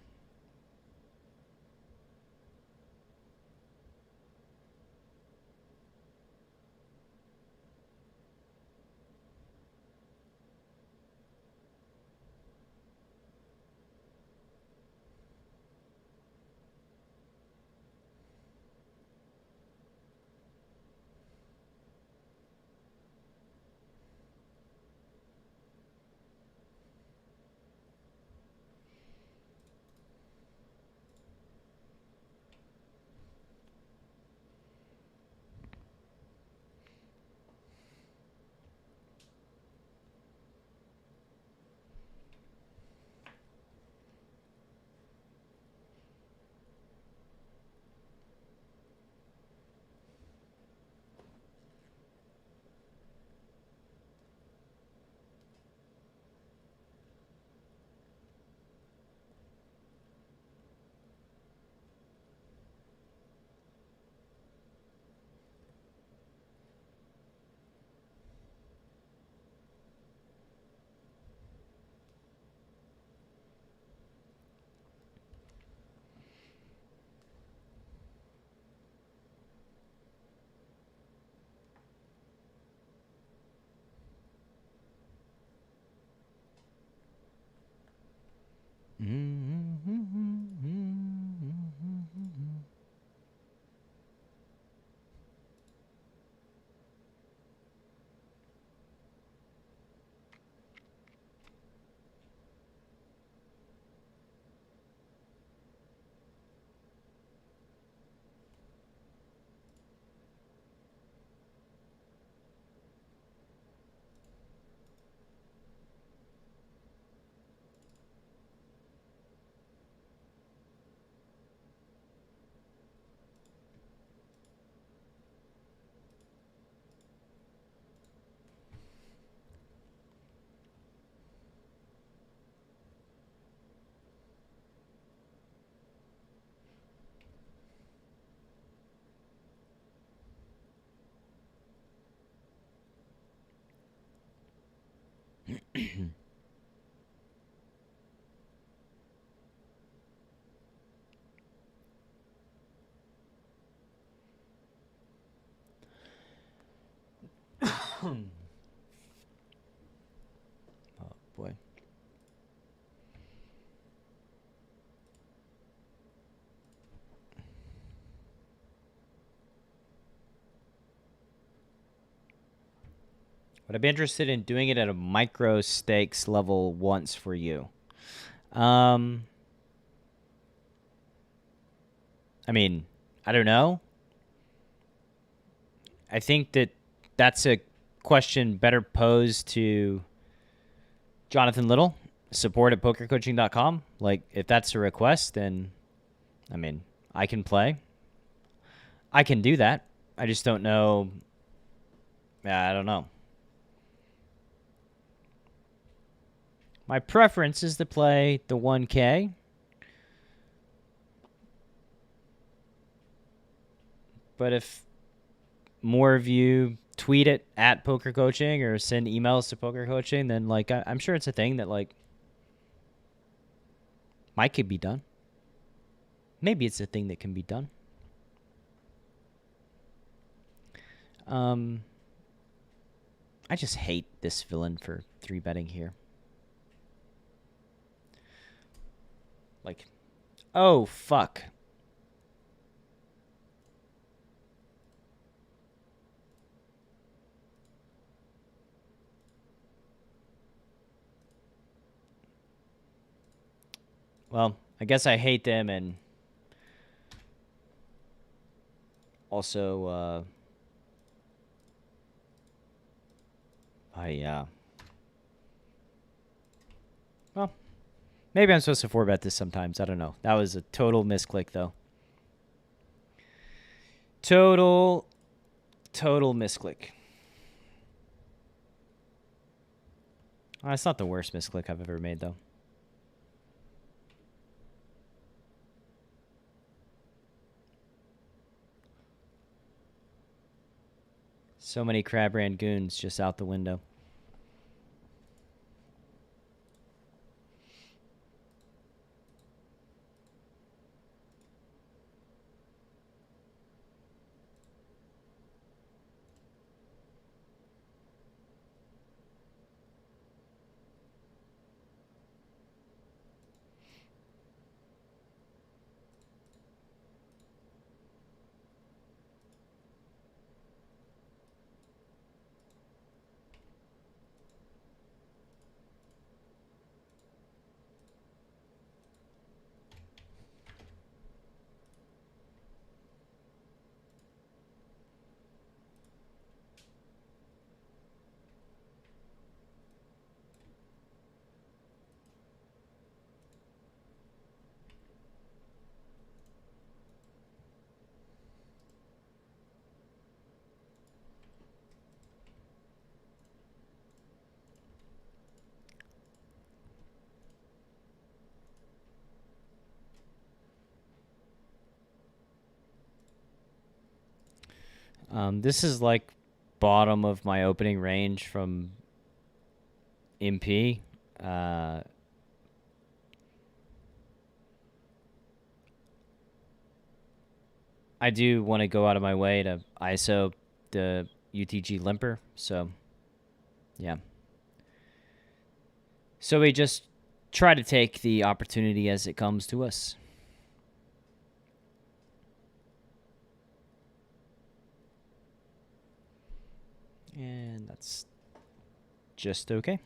Oh boy. Would I be interested in doing it at a micro stakes level once for you? I mean, I don't know. I think that's a question better posed to Jonathan Little, support at pokercoaching.com. Like, if that's a request, then, I mean, I can play. I can do that. I just don't know. I don't know. My preference is to play the 1K. but if more of you tweet it at poker coaching or send emails to poker coaching, then like I'm sure it's a thing that like might could be done. Maybe it's a thing that can be done. I just hate this villain for 3-betting here. Like, oh fuck. Well, I guess I hate them, and also, well, maybe I'm supposed to 4-bet this sometimes. I don't know. That was a total misclick, though. Total misclick. It's not the worst misclick I've ever made, though. So many Crab Rangoons just out the window. This is like bottom of my opening range from MP. I do want to go out of my way to ISO the UTG limper, so yeah. So we just try to take the opportunity as it comes to us. And that's just okay.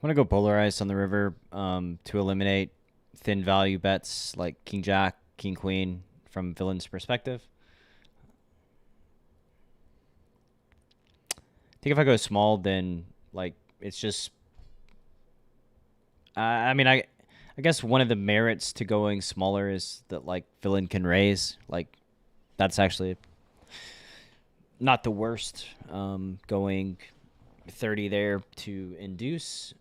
want to go polarized on the river to eliminate thin value bets like King Jack, King Queen from villain's perspective. I think if I go small, then like it's just. I mean, I guess one of the merits to going smaller is that like villain can raise. Like that's actually not the worst. Going 30 there to induce.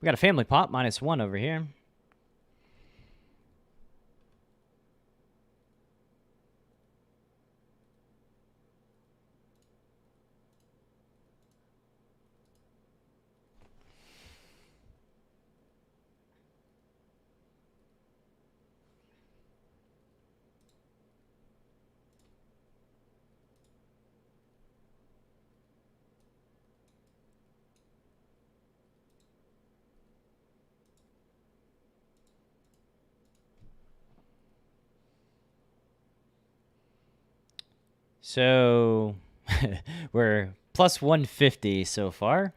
We got a family pot -1 over here. So we're plus 150 so far.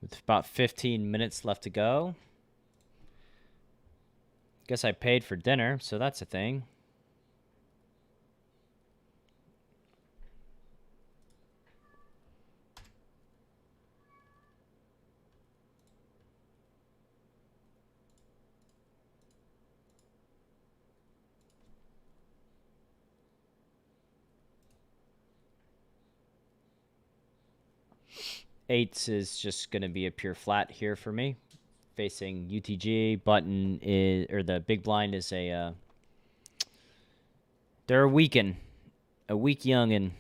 With about 15 minutes left to go. Guess I paid for dinner, so that's a thing. Eights is just going to be a pure flat here for me. Facing UTG, button is, or the big blind is a, they're a weakin'. A weak youngin'.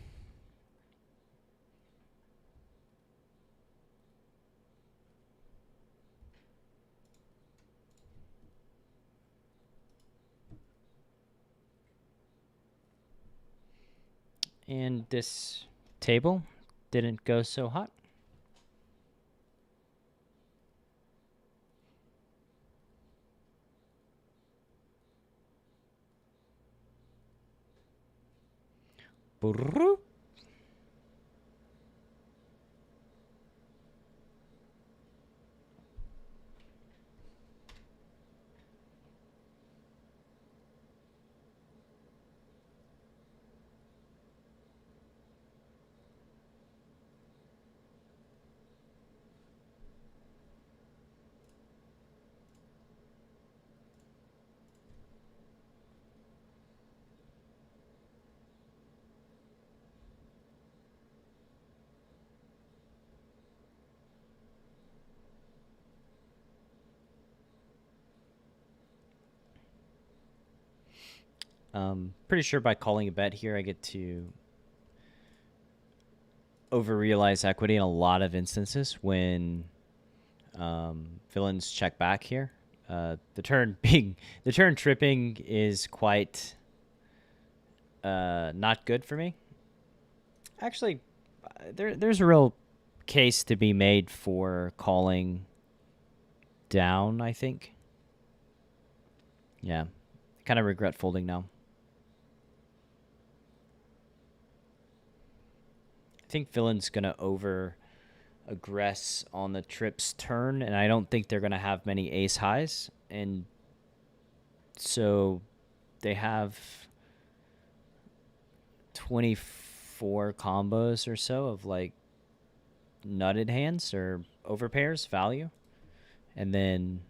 And this table didn't go so hot. Brrrr. Pretty sure by calling a bet here, I get to over-realize equity in a lot of instances when villains check back here. The turn tripping is quite not good for me. Actually, there's a real case to be made for calling down, I think. Yeah. Kind of regret folding now. I think villain's going to over-aggress on the trip's turn, and I don't think they're going to have many ace highs. And so they have 24 combos or so of, like, nutted hands or overpairs value. And then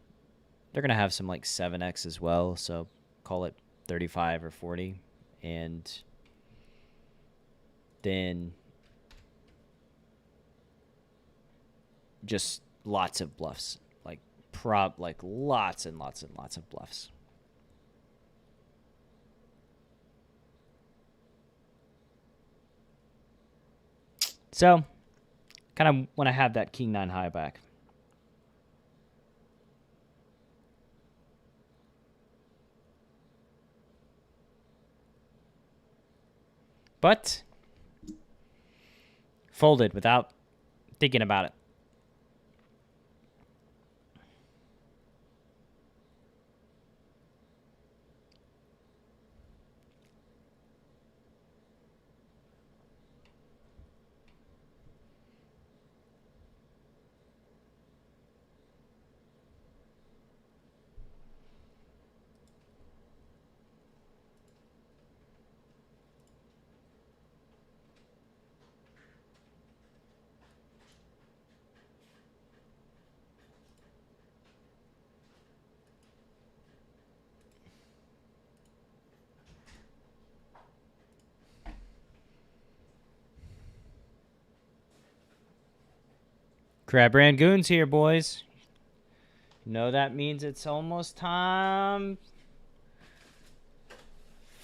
they're going to have some, like, 7x as well, so call it 35 or 40. And then just lots of bluffs, like lots and lots and lots of bluffs. So, kind of want to have that king 9 high back. But folded without thinking about it. Crab Rangoon's here, boys. No, that means it's almost time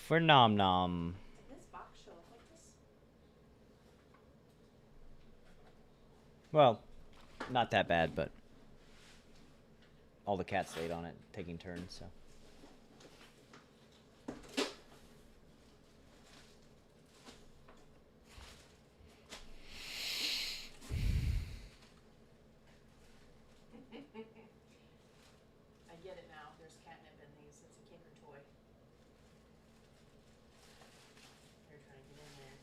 for Nom Nom. This box show like this? Well, not that bad, but all the cats laid on it, taking turns, so. I get it now. There's catnip in these. It's a Kinder toy. They're trying to get in there.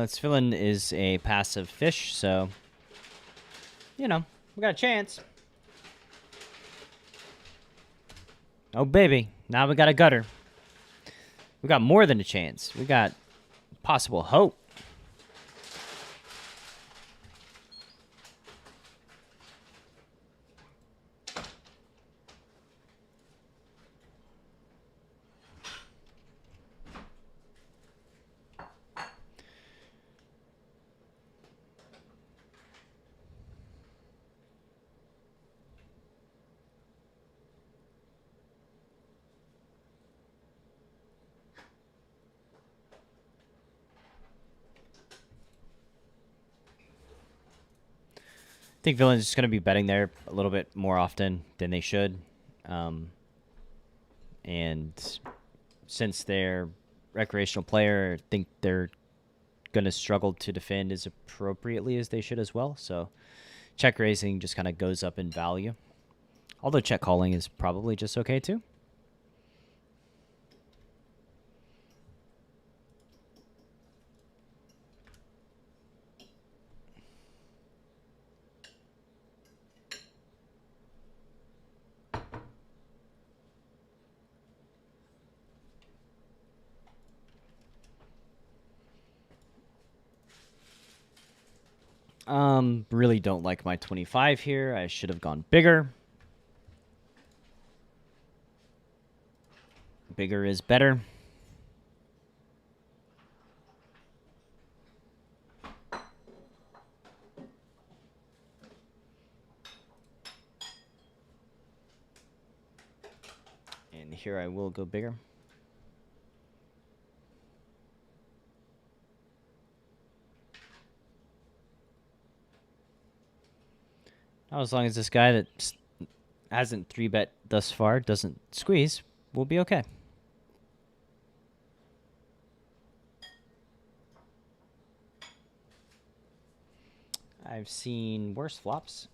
Sphilin is a passive fish, so, you know, we got a chance. Oh, baby. Now we got a gutter. We got more than a chance. We got possible hope. I think Villain's just going to be betting there a little bit more often than they should. And since they're recreational player, I think they're going to struggle to defend as appropriately as they should as well. So check raising just kind of goes up in value. Although check calling is probably just okay too. Really don't like my 25 here. I should have gone bigger. Bigger is better. And here I will go bigger. Now, as long as this guy that hasn't 3-bet thus far doesn't squeeze, we'll be okay. I've seen worse flops.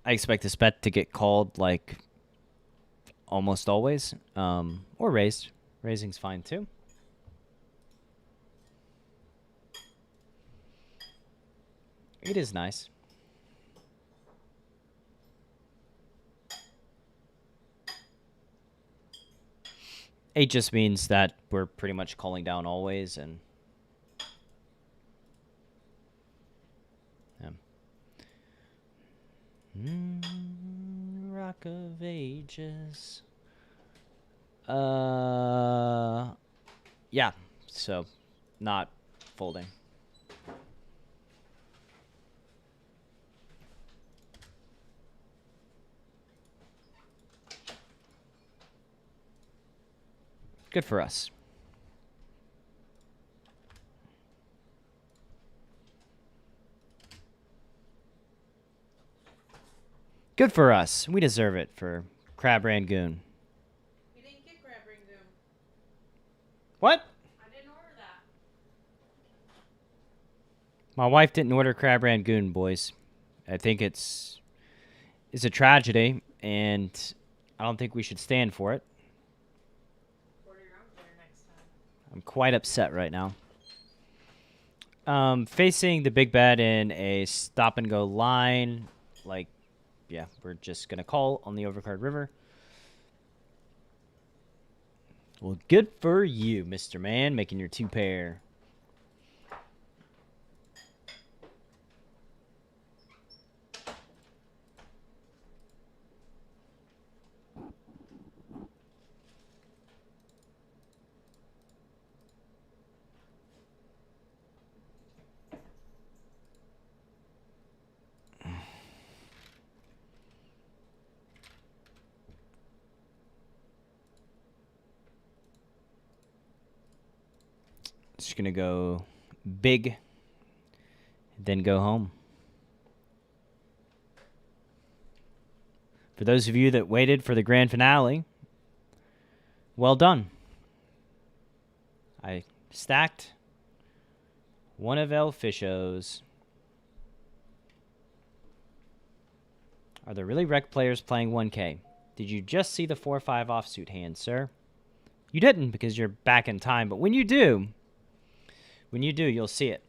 I expect this bet to get called like almost always, or raised. Raising's fine too. It is nice. It just means that we're pretty much calling down always, and Rock of Ages. Yeah, so not folding. Good for us. Good for us. We deserve it for Crab Rangoon. You didn't get Crab Rangoon. What? I didn't order that. My wife didn't order Crab Rangoon, boys. I think it's is a tragedy, and I don't think we should stand for it. Order your own dinner next time. I'm quite upset right now. Facing the big bet in a stop and go line, like, yeah, we're just gonna call on the overcard river. Well, good for you, Mr. Man, making your 2-pair. Just gonna go big, then go home. For those of you that waited for the grand finale, well done. I stacked one of El Fisho's. Are there really rec players playing 1K? Did you just see the 4-5 offsuit hand, sir? You didn't because you're back in time, but when you do, you'll see it.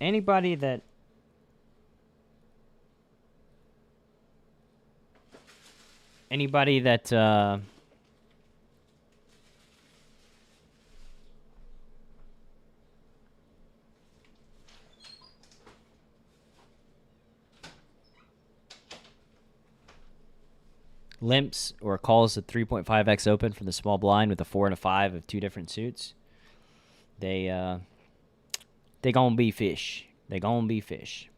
Anybody that limps or calls the 3.5x open from the small blind with a 4 and a 5 of 2 different suits, they gonna be fish. They gonna be fish.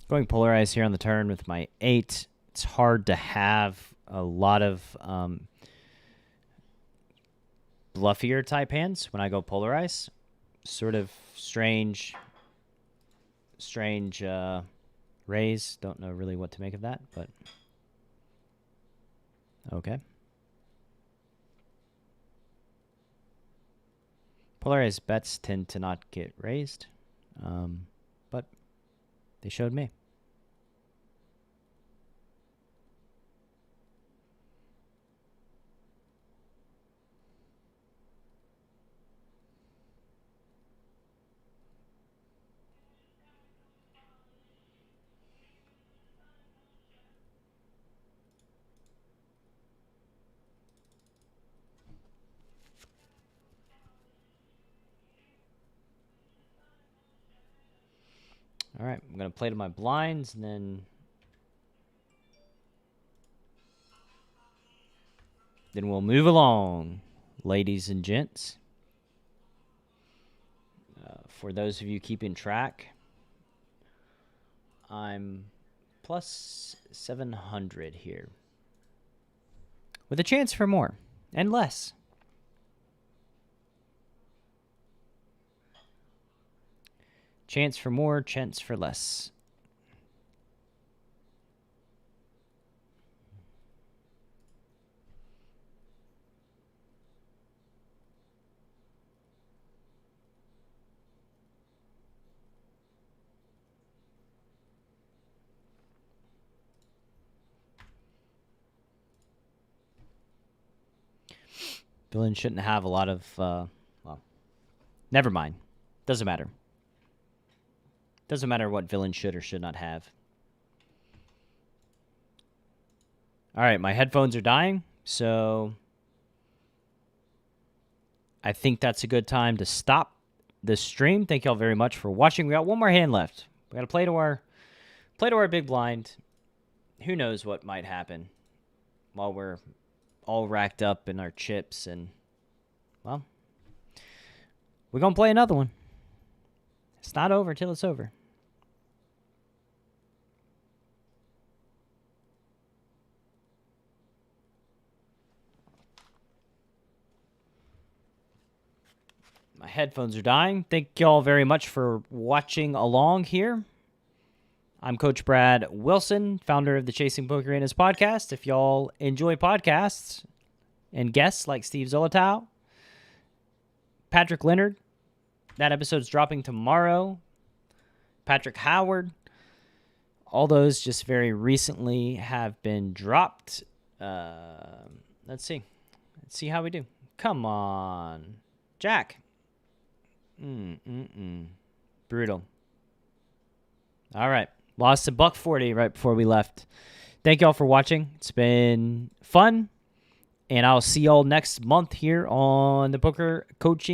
Going polarized here on the turn with my 8. It's hard to have a lot of bluffier type hands when I go polarized. Sort of strange raise. Don't know really what to make of that, but okay. Polarized bets tend to not get raised, but they showed me. All right, I'm going to play to my blinds, and then we'll move along, ladies and gents. For those of you keeping track, I'm plus 700 here, with a chance for more and less. Chance for more, chance for less. Villain shouldn't have a lot of, well, never mind. Doesn't matter. Doesn't matter what villain should or should not have. All right, my headphones are dying, so I think that's a good time to stop the stream. Thank y'all very much for watching. We got one more hand left. We got to play to our big blind. Who knows what might happen while we're all racked up in our chips, and well, we're going to play another one. It's not over till it's over. My headphones are dying. Thank y'all very much for watching along here. I'm Coach Brad Wilson, founder of the Chasing Poker Arenas podcast. If y'all enjoy podcasts and guests like Steve Zolotow, Patrick Leonard, that episode's dropping tomorrow. Patrick Howard, all those just very recently have been dropped. Let's see. Let's see how we do. Come on, Jack. Brutal. All right. Lost $140 right before we left. Thank y'all for watching. It's been fun. And I'll see y'all next month here on the Poker Coaching